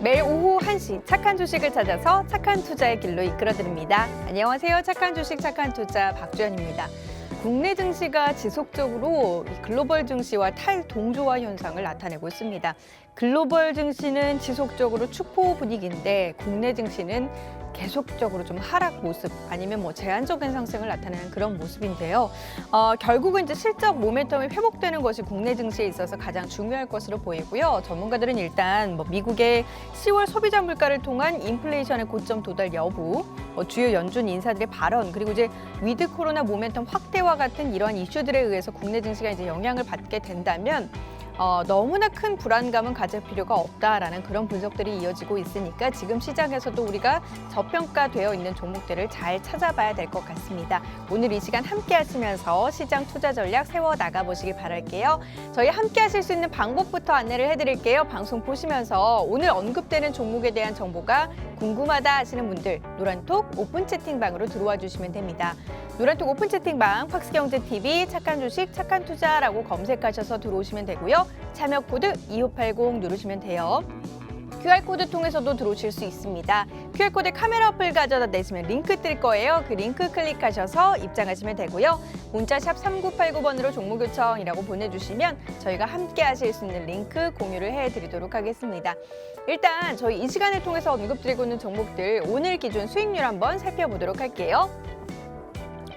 매일 오후 1시 착한 주식을 찾아서 착한 투자의 길로 이끌어드립니다. 안녕하세요. 착한 주식 착한 투자 박주연입니다. 국내 증시가 지속적으로 글로벌 증시와 탈동조화 현상을 나타내고 있습니다. 글로벌 증시는 지속적으로 축포 분위기인데 국내 증시는 계속적으로 좀 하락 모습 아니면 제한적인 상승을 나타내는 그런 모습인데요. 결국은 이제 실적 모멘텀이 회복되는 것이 국내 증시에 있어서 가장 중요할 것으로 보이고요. 전문가들은 일단 미국의 10월 소비자 물가를 통한 인플레이션의 고점 도달 여부, 주요 연준 인사들의 발언, 그리고 이제 위드 코로나 모멘텀 확대와 같은 이러한 이슈들에 의해서 국내 증시가 이제 영향을 받게 된다면 너무나 큰 불안감은 가질 필요가 없다라는 그런 분석들이 이어지고 있으니까 지금 시장에서도 우리가 저평가되어 있는 종목들을 잘 찾아봐야 될 것 같습니다. 오늘 이 시간 함께 하시면서 시장 투자 전략 세워 나가보시길 바랄게요. 저희 함께 하실 수 있는 방법부터 안내를 해드릴게요. 방송 보시면서 오늘 언급되는 종목에 대한 정보가 궁금하다 하시는 분들 노란톡 오픈 채팅방으로 들어와 주시면 됩니다. 노란톡 오픈 채팅방 팍스경제TV 착한 주식 착한 투자라고 검색하셔서 들어오시면 되고요. 참여 코드 2580 누르시면 돼요. QR코드 통해서도 들어오실 수 있습니다. QR코드 카메라 어플 가져다 내시면 링크 뜰 거예요. 그 링크 클릭하셔서 입장하시면 되고요. 문자샵 3989번으로 종목 요청이라고 보내주시면 저희가 함께 하실 수 있는 링크 공유를 해드리도록 하겠습니다. 일단 저희 이 시간을 통해서 언급드리고 있는 종목들 오늘 기준 수익률 한번 살펴보도록 할게요.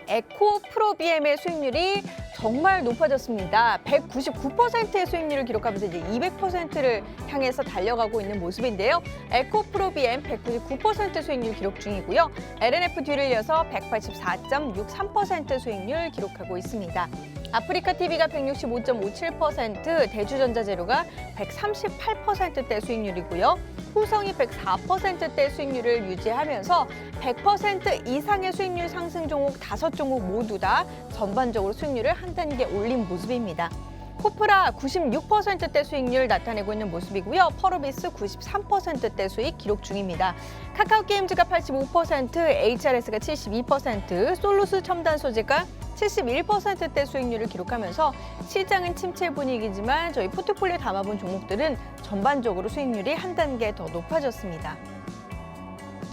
에코프로비엠의 수익률이 정말 높아졌습니다. 199%의 수익률을 기록하면서 이제 200%를 향해서 달려가고 있는 모습인데요. 에코프로비엠 199% 수익률 기록 중이고요. LNF 뒤를 이어서 184.63% 수익률 기록하고 있습니다. 아프리카TV가 165.57%, 대주전자재료가 138%대 수익률이고요. 후성이 104%대 수익률을 유지하면서 100% 이상의 수익률 상승 종목 5종목 모두 다 전반적으로 수익률을 한 단계 올린 모습입니다. 코프라 96%대 수익률 나타내고 있는 모습이고요. 퍼로비스 93%대 수익 기록 중입니다. 카카오게임즈가 85%, HRS가 72%, 솔루스 첨단소재가 71%대 수익률을 기록하면서 시장은 침체 분위기지만 저희 포트폴리오에 담아본 종목들은 전반적으로 수익률이 한 단계 더 높아졌습니다.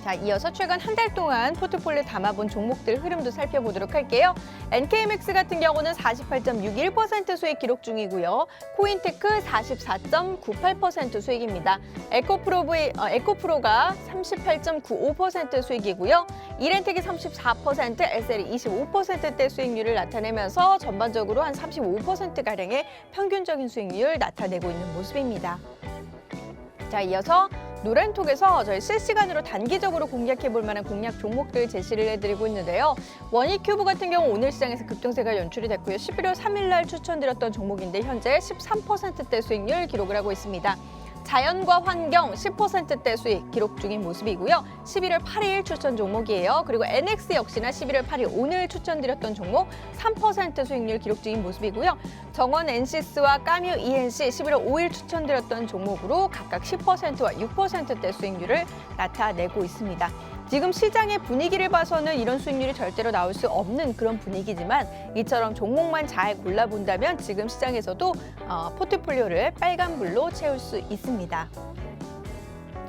자, 이어서 최근 한 달 동안 포트폴리오에 담아본 종목들 흐름도 살펴보도록 할게요. NKMX 같은 경우는 48.61% 수익 기록 중이고요. 코인테크 44.98% 수익입니다. 에코프로가 38.95% 수익이고요. 이렌텍이 34%, SL이 25%대 수익률을 나타내면서 전반적으로 한 35%가량의 평균적인 수익률을 나타내고 있는 모습입니다. 자, 이어서 노란톡에서 저희 실시간으로 단기적으로 공략해볼 만한 공략 종목들 제시를 해드리고 있는데요. 원익큐브 같은 경우 오늘 시장에서 급등세가 연출이 됐고요. 11월 3일 날 추천드렸던 종목인데 현재 13%대 수익률 기록을 하고 있습니다. 자연과 환경 10%대 수익 기록 중인 모습이고요. 11월 8일 추천 종목이에요. 그리고 NX 역시나 11월 8일 오늘 추천드렸던 종목 3% 수익률 기록 중인 모습이고요. 정원 엔시스와 까뮤 ENC 11월 5일 추천드렸던 종목으로 각각 10%와 6%대 수익률을 나타내고 있습니다. 지금 시장의 분위기를 봐서는 이런 수익률이 절대로 나올 수 없는 그런 분위기지만 이처럼 종목만 잘 골라본다면 지금 시장에서도 포트폴리오를 빨간불로 채울 수 있습니다.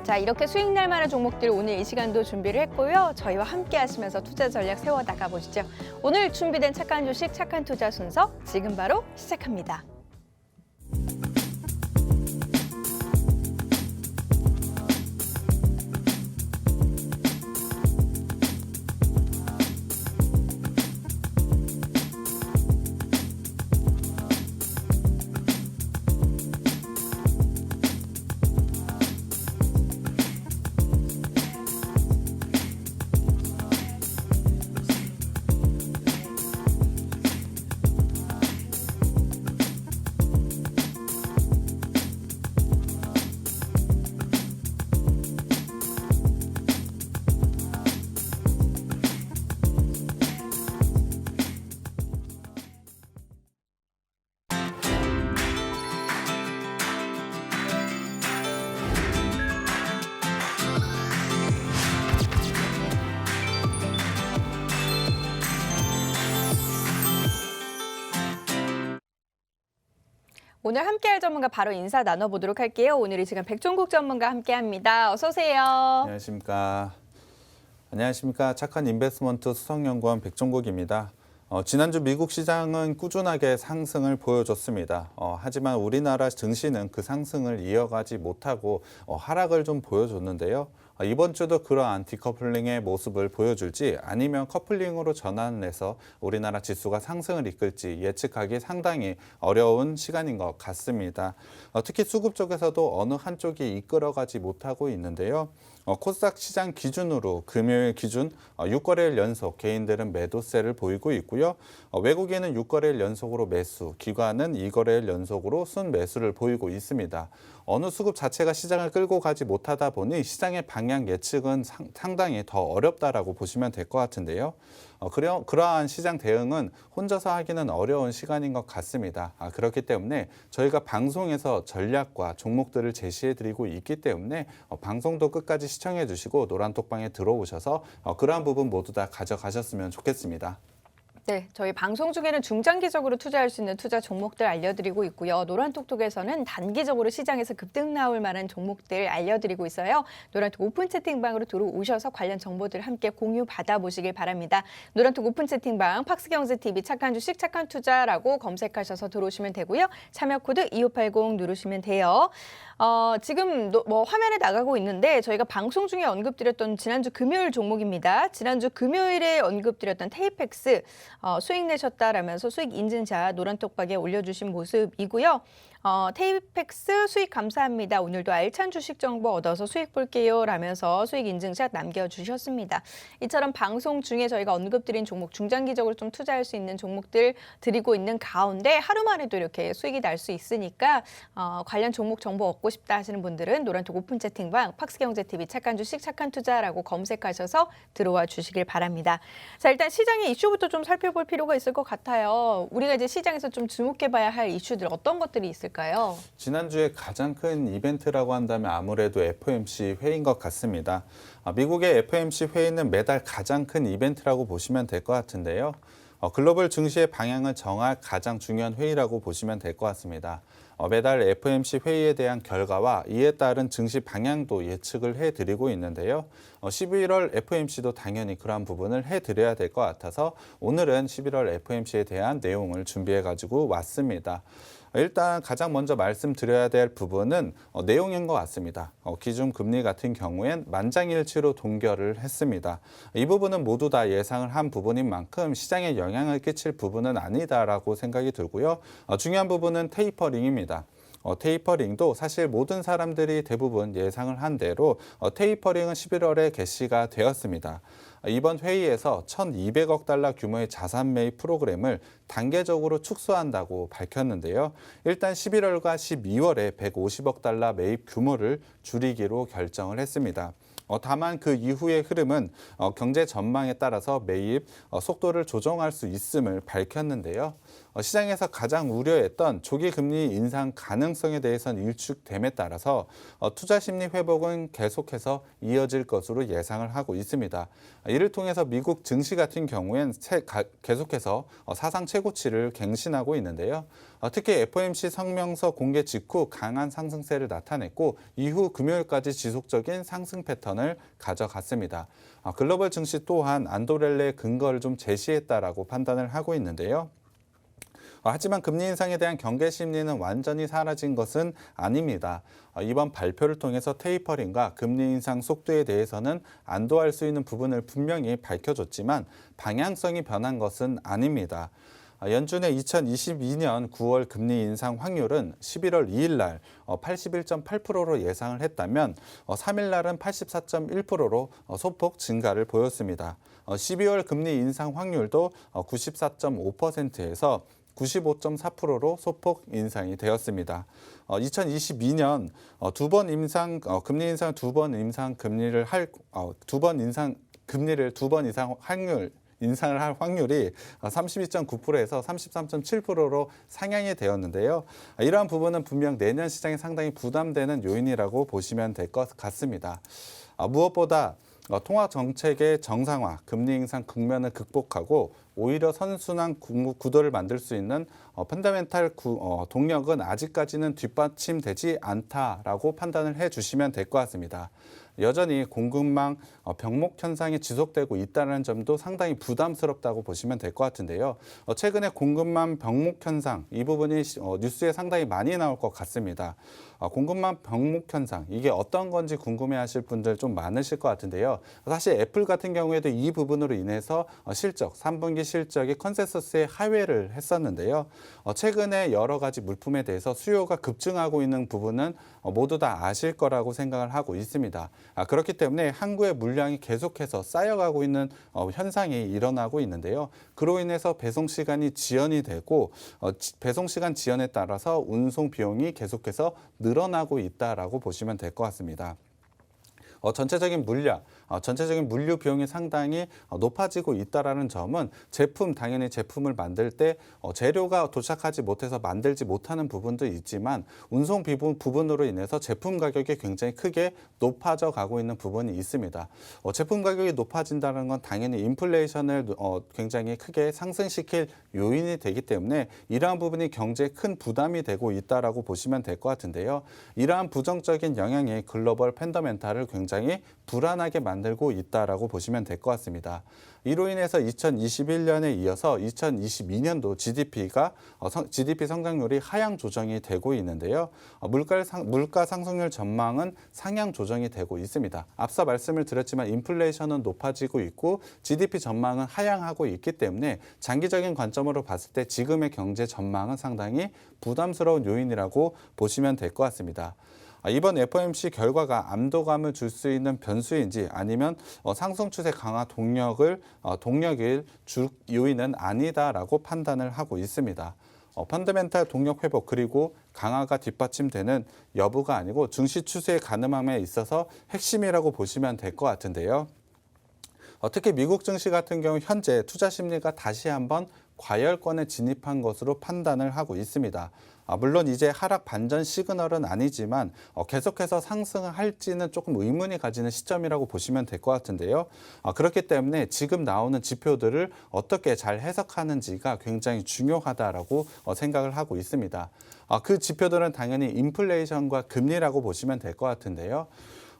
자, 이렇게 수익 날 만한 종목들 오늘 이 시간도 준비를 했고요. 저희와 함께 하시면서 투자 전략 세워 나가보시죠. 오늘 준비된 착한 주식, 착한 투자 순서 지금 바로 시작합니다. 오늘 함께할 전문가 바로 인사 나눠보도록 할게요. 오늘 이 시간 백종국 전문가 함께합니다. 어서 오세요. 안녕하십니까. 안녕하십니까. 착한 인베스트먼트 수석연구원 백종국입니다. 지난주 미국 시장은 꾸준하게 상승을 보여줬습니다. 하지만 우리나라 증시는 그 상승을 이어가지 못하고 하락을 좀 보여줬는데요. 이번 주도 그러한 디커플링의 모습을 보여줄지 아니면 커플링으로 전환해서 우리나라 지수가 상승을 이끌지 예측하기 상당히 어려운 시간인 것 같습니다. 특히 수급 쪽에서도 어느 한쪽이 이끌어가지 못하고 있는데요. 코스닥 시장 기준으로 금요일 기준 6거래일 연속 개인들은 매도세를 보이고 있고요. 외국인은 6거래일 연속으로 매수, 기관은 2거래일 연속으로 순매수를 보이고 있습니다. 어느 수급 자체가 시장을 끌고 가지 못하다 보니 시장의 방향 예측은 상당히 더 어렵다라고 보시면 될 것 같은데요. 그러한 시장 대응은 혼자서 하기는 어려운 시간인 것 같습니다. 그렇기 때문에 저희가 방송에서 전략과 종목들을 제시해드리고 있기 때문에 방송도 끝까지 시청해 주시고 노란톡방에 들어오셔서 그러한 부분 모두 다 가져가셨으면 좋겠습니다. 네, 저희 방송 중에는 중장기적으로 투자할 수 있는 투자 종목들 알려드리고 있고요. 노란톡톡에서는 단기적으로 시장에서 급등 나올 만한 종목들 알려드리고 있어요. 노란톡 오픈 채팅방으로 들어오셔서 관련 정보들 함께 공유 받아보시길 바랍니다. 노란톡 오픈 채팅방 팍스경제TV 착한 주식 착한 투자라고 검색하셔서 들어오시면 되고요. 참여 코드 2580 누르시면 돼요. 지금 화면에 나가고 있는데 저희가 방송 중에 언급드렸던 지난주 금요일 종목입니다. 지난주 금요일에 언급드렸던 테이펙스 수익 내셨다라면서 수익 인증자 노란톡방에 올려주신 모습이고요. 테이펙스 수익 감사합니다. 오늘도 알찬 주식 정보 얻어서 수익 볼게요 라면서 수익 인증샷 남겨주셨습니다. 이처럼 방송 중에 저희가 언급드린 종목 중장기적으로 좀 투자할 수 있는 종목들 드리고 있는 가운데 하루 만에도 이렇게 수익이 날 수 있으니까 관련 종목 정보 얻고 싶다 하시는 분들은 노란톡 오픈 채팅방 팍스경제TV 착한 주식 착한 투자라고 검색하셔서 들어와 주시길 바랍니다. 자, 일단 시장의 이슈부터 좀 살펴볼 필요가 있을 것 같아요. 우리가 이제 시장에서 좀 주목해봐야 할 이슈들 어떤 것들이 있을까요? 지난주에 가장 큰 이벤트라고 한다면 아무래도 FOMC 회의인 것 같습니다. 미국의 FOMC 회의는 매달 가장 큰 이벤트라고 보시면 될 것 같은데요. 글로벌 증시의 방향을 정할 가장 중요한 회의라고 보시면 될 것 같습니다. 매달 FOMC 회의에 대한 결과와 이에 따른 증시 방향도 예측을 해드리고 있는데요. 11월 FOMC도 당연히 그러한 부분을 해드려야 될 것 같아서 오늘은 11월 FOMC에 대한 내용을 준비해가지고 왔습니다. 일단 가장 먼저 말씀드려야 될 부분은 내용인 것 같습니다. 기준금리 같은 경우엔 만장일치로 동결을 했습니다. 이 부분은 모두 다 예상을 한 부분인 만큼 시장에 영향을 끼칠 부분은 아니다라고 생각이 들고요. 중요한 부분은 테이퍼링입니다. 테이퍼링도 사실 모든 사람들이 대부분 예상을 한 대로 테이퍼링은 11월에 개시가 되었습니다. 이번 회의에서 1,200억 달러 규모의 자산 매입 프로그램을 단계적으로 축소한다고 밝혔는데요. 일단 11월과 12월에 150억 달러 매입 규모를 줄이기로 결정을 했습니다. 다만 그 이후의 흐름은 경제 전망에 따라서 매입 속도를 조정할 수 있음을 밝혔는데요. 시장에서 가장 우려했던 조기 금리 인상 가능성에 대해서는 일축됨에 따라서 투자 심리 회복은 계속해서 이어질 것으로 예상을 하고 있습니다. 이를 통해서 미국 증시 같은 경우엔 계속해서 사상 최고치를 갱신하고 있는데요. 특히 FOMC 성명서 공개 직후 강한 상승세를 나타냈고 이후 금요일까지 지속적인 상승 패턴을 가져갔습니다. 글로벌 증시 또한 안도렐레의 근거를 좀 제시했다라고 판단을 하고 있는데요. 하지만 금리 인상에 대한 경계 심리는 완전히 사라진 것은 아닙니다. 이번 발표를 통해서 테이퍼링과 금리 인상 속도에 대해서는 안도할 수 있는 부분을 분명히 밝혀줬지만 방향성이 변한 것은 아닙니다. 연준의 2022년 9월 금리 인상 확률은 11월 2일 날 81.8%로 예상을 했다면 3일 날은 84.1%로 소폭 증가를 보였습니다. 12월 금리 인상 확률도 94.5%에서 95.4%로 소폭 인상이 되었습니다. 2022년 금리 인상 두 번 이상 인상을 할 확률이 32.9%에서 33.7%로 상향이 되었는데요. 이러한 부분은 분명 내년 시장에 상당히 부담되는 요인이라고 보시면 될 것 같습니다. 무엇보다 통화 정책의 정상화, 금리 인상 국면을 극복하고 오히려 선순환 구도를 만들 수 있는 펀더멘탈 동력은 아직까지는 뒷받침되지 않다라고 판단을 해주시면 될 것 같습니다. 여전히 공급망 병목 현상이 지속되고 있다는 점도 상당히 부담스럽다고 보시면 될 것 같은데요. 최근에 공급망 병목 현상 이 부분이 뉴스에 상당히 많이 나올 것 같습니다. 공급망 병목 현상 이게 어떤 건지 궁금해하실 분들 좀 많으실 것 같은데요. 사실 애플 같은 경우에도 이 부분으로 인해서 3분기 실적이 컨센서스에 하회를 했었는데요. 최근에 여러 가지 물품에 대해서 수요가 급증하고 있는 부분은 모두 다 아실 거라고 생각을 하고 있습니다. 그렇기 때문에 항구의 물량이 계속해서 쌓여가고 있는 현상이 일어나고 있는데요. 그로 인해서 배송 시간이 지연이 되고 배송 시간 지연에 따라서 운송 비용이 계속해서 늘어나고 있다라고 보시면 될 것 같습니다. 전체적인 물류 비용이 상당히 높아지고 있다라는 점은 당연히 제품을 만들 때 재료가 도착하지 못해서 만들지 못하는 부분도 있지만 운송 부분으로 인해서 제품 가격이 굉장히 크게 높아져 가고 있는 부분이 있습니다. 제품 가격이 높아진다는 건 당연히 인플레이션을 굉장히 크게 상승시킬 요인이 되기 때문에 이러한 부분이 경제에 큰 부담이 되고 있다라고 보시면 될 것 같은데요. 이러한 부정적인 영향이 글로벌 팬더멘탈을 굉장히 불안하게 만들고 있다라고 보시면 될 것 같습니다. 이로 인해서 2021년에 이어서 2022년도 GDP 성장률이 하향 조정이 되고 있는데요. 물가 상승률 전망은 상향 조정이 되고 있습니다. 앞서 말씀을 드렸지만 인플레이션은 높아지고 있고 GDP 전망은 하향하고 있기 때문에 장기적인 관점으로 봤을 때 지금의 경제 전망은 상당히 부담스러운 요인이라고 보시면 될 것 같습니다. 이번 FOMC 결과가 안도감을 줄 수 있는 변수인지 아니면 상승 추세 강화 동력일 주 요인은 아니다라고 판단을 하고 있습니다. 펀더멘탈 동력 회복 그리고 강화가 뒷받침되는 여부가 아니고 증시 추세의 가늠함에 있어서 핵심이라고 보시면 될 것 같은데요. 특히 미국 증시 같은 경우 현재 투자 심리가 다시 한번 과열권에 진입한 것으로 판단을 하고 있습니다. 물론 이제 하락 반전 시그널은 아니지만 계속해서 상승할지는 조금 의문이 가지는 시점이라고 보시면 될 것 같은데요. 그렇기 때문에 지금 나오는 지표들을 어떻게 잘 해석하는지가 굉장히 중요하다라고 생각을 하고 있습니다. 그 지표들은 당연히 인플레이션과 금리라고 보시면 될 것 같은데요.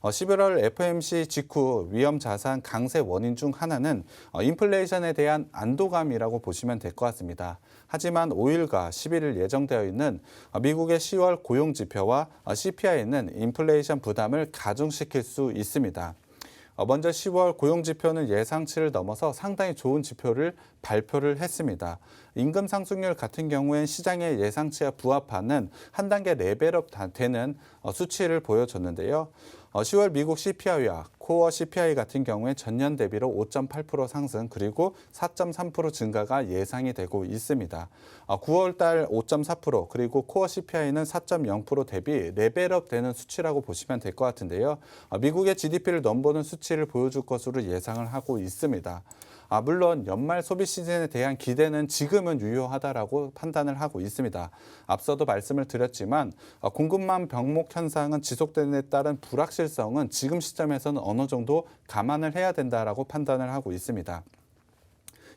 11월 FOMC 직후 위험 자산 강세 원인 중 하나는 인플레이션에 대한 안도감이라고 보시면 될 것 같습니다. 하지만 5일과 11일 예정되어 있는 미국의 10월 고용 지표와 CPI는 인플레이션 부담을 가중시킬 수 있습니다. 먼저 10월 고용 지표는 예상치를 넘어서 상당히 좋은 지표를 발표를 했습니다. 임금 상승률 같은 경우엔 시장의 예상치와 부합하는 한 단계 레벨업 되는 수치를 보여줬는데요. 10월 미국 CPI와 코어 CPI 같은 경우에 전년 대비로 5.8% 상승 그리고 4.3% 증가가 예상이 되고 있습니다. 9월 달 5.4% 그리고 코어 CPI는 4.0% 대비 레벨업 되는 수치라고 보시면 될 것 같은데요. 미국의 GDP를 넘보는 수치를 보여줄 것으로 예상을 하고 있습니다. 물론 연말 소비 시즌에 대한 기대는 지금은 유효하다라고 판단을 하고 있습니다. 앞서도 말씀을 드렸지만 공급망 병목 현상은 지속되는 데 따른 불확실성은 지금 시점에서는 어느 정도 감안을 해야 된다라고 판단을 하고 있습니다.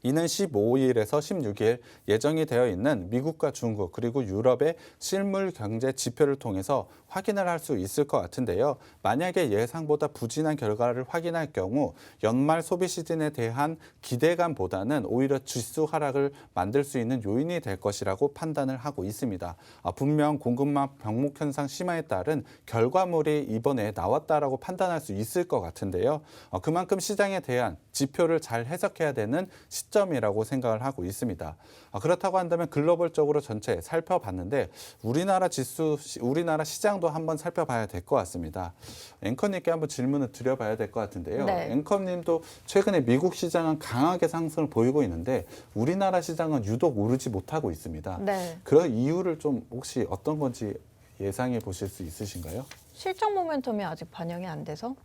이는 15일에서 16일 예정이 되어 있는 미국과 중국 그리고 유럽의 실물 경제 지표를 통해서 확인을 할 수 있을 것 같은데요. 만약에 예상보다 부진한 결과를 확인할 경우 연말 소비 시즌에 대한 기대감보다는 오히려 지수 하락을 만들 수 있는 요인이 될 것이라고 판단을 하고 있습니다. 분명 공급망 병목 현상 심화에 따른 결과물이 이번에 나왔다라고 판단할 수 있을 것 같은데요. 그만큼 시장에 대한 지표를 잘 해석해야 되는 시점이라고 생각을 하고 있습니다. 그렇다고 한다면 글로벌적으로 전체 살펴봤는데 우리나라 시장도 한번 살펴봐야 될 것 같습니다. 앵커님께 한번 질문을 드려봐야 될 것 같은데요. 네. 앵커님도 최근에 미국 시장은 강하게 상승을 보이고 있는데 우리나라 시장은 유독 오르지 못하고 있습니다. 네. 그런 이유를 좀 혹시 어떤 건지 예상해 보실 수 있으신가요? 실적 모멘텀이 아직 반영이 안 돼서?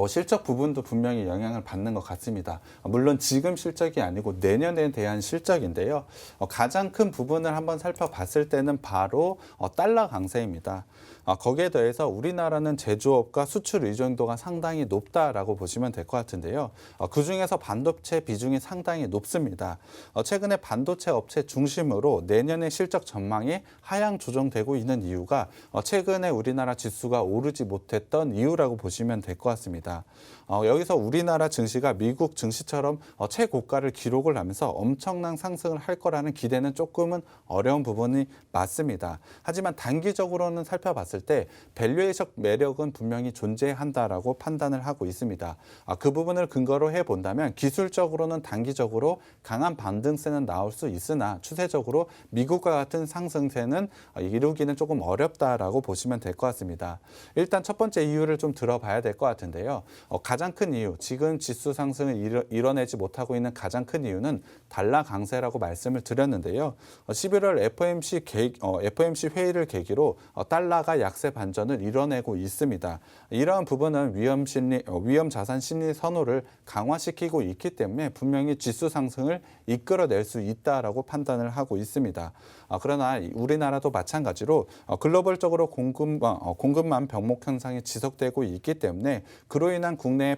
실적 부분도 분명히 영향을 받는 것 같습니다. 물론 지금 실적이 아니고 내년에 대한 실적인데요. 가장 큰 부분을 한번 살펴봤을 때는 바로 달러 강세입니다. 거기에 더해서 우리나라는 제조업과 수출 의존도가 상당히 높다라고 보시면 될 것 같은데요. 그중에서 반도체 비중이 상당히 높습니다. 최근에 반도체 업체 중심으로 내년의 실적 전망이 하향 조정되고 있는 이유가 최근에 우리나라 지수가 오르지 못했던 이유라고 보시면 될 것 같습니다. 여기서 우리나라 증시가 미국 증시처럼 최고가를 기록을 하면서 엄청난 상승을 할 거라는 기대는 조금은 어려운 부분이 맞습니다. 하지만 단기적으로는 살펴봤을 때 밸류에이션 매력은 분명히 존재한다라고 판단을 하고 있습니다. 그 부분을 근거로 해본다면 기술적으로는 단기적으로 강한 반등세는 나올 수 있으나 추세적으로 미국과 같은 상승세는 이루기는 조금 어렵다라고 보시면 될 것 같습니다. 일단 첫 번째 이유를 좀 들어봐야 될 것 같은데요. 가장 큰 이유, 지금 지수 상승을 이뤄내지 못하고 있는 가장 큰 이유는 달러 강세라고 말씀을 드렸는데요. 11월 FOMC 회의를 계기로 달러가 약세 반전을 이뤄내고 있습니다. 이러한 부분은 위험 자산 심리 선호를 강화시키고 있기 때문에 분명히 지수 상승을 이끌어낼 수 있다라고 판단을 하고 있습니다. 그러나 우리나라도 마찬가지로 글로벌적으로 공급만 병목 현상이 지속되고 있기 때문에 그로 인한 국내의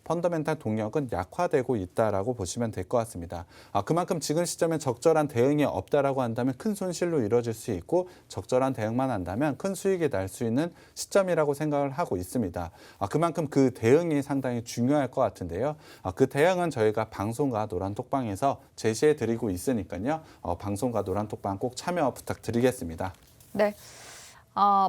펀더멘탈 동력은 약화되고 있다라고 보시면 될 것 같습니다. 그만큼 지금 시점에 적절한 대응이 없다라고 한다면 큰 손실로 이루어질 수 있고 적절한 대응만 한다면 큰 수익이 날 수 있는 시점이라고 생각을 하고 있습니다. 그만큼 그 대응이 상당히 중요할 것 같은데요. 그 대응은 저희가 방송과 노란톡방에서 제시해 드리고 있으니까요. 방송과 노란톡방 꼭 참여 부탁드리겠습니다. 네.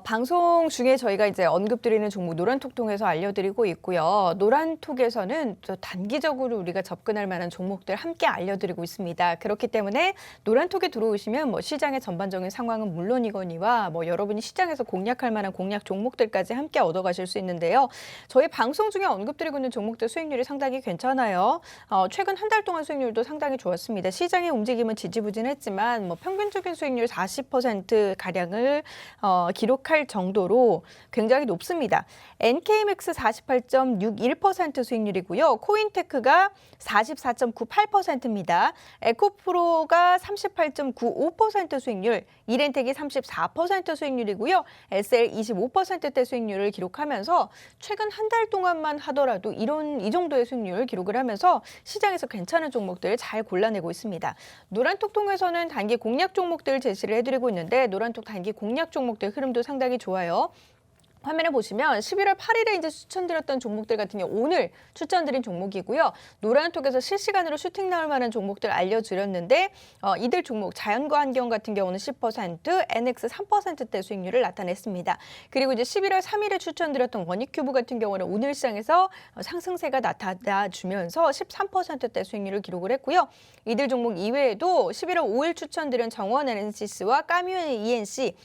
방송 중에 저희가 이제 언급드리는 종목 노란톡 통해서 알려드리고 있고요. 노란톡에서는 또 단기적으로 우리가 접근할 만한 종목들 함께 알려드리고 있습니다. 그렇기 때문에 노란톡에 들어오시면 뭐 시장의 전반적인 상황은 물론이거니와 뭐 여러분이 시장에서 공략할 만한 공략 종목들까지 함께 얻어가실 수 있는데요. 저희 방송 중에 언급드리고 있는 종목들 수익률이 상당히 괜찮아요. 최근 한 달 동안 수익률도 상당히 좋았습니다. 시장의 움직임은 지지부진했지만 뭐 평균적인 수익률 40%가량을 기록할 정도로 굉장히 높습니다. NK맥스 48.61% 수익률이고요. 코인테크가 44.98%입니다. 에코프로가 38.95% 수익률, 이렌텍이 34% 수익률이고요. SL 25%대 수익률을 기록하면서 최근 한 달 동안만 하더라도 이 정도의 수익률을 기록을 하면서 시장에서 괜찮은 종목들을 잘 골라내고 있습니다. 노란톡 통해서는 단기 공략 종목들 제시를 해드리고 있는데 노란톡 단기 공략 종목들 흐름도 상당히 좋아요. 화면에 보시면 11월 8일에 이제 추천드렸던 종목들 같은 경우 오늘 추천드린 종목이고요. 노란톡에서 실시간으로 슈팅 나올 만한 종목들 알려드렸는데 이들 종목 자연과 환경 같은 경우는 10%, NX 3%대 수익률을 나타냈습니다. 그리고 이제 11월 3일에 추천드렸던 원익큐브 같은 경우는 오늘 시장에서 상승세가 나타나주면서 13%대 수익률을 기록을 했고요. 이들 종목 이외에도 11월 5일 추천드린 정원 에너시스와 까뮤 ENC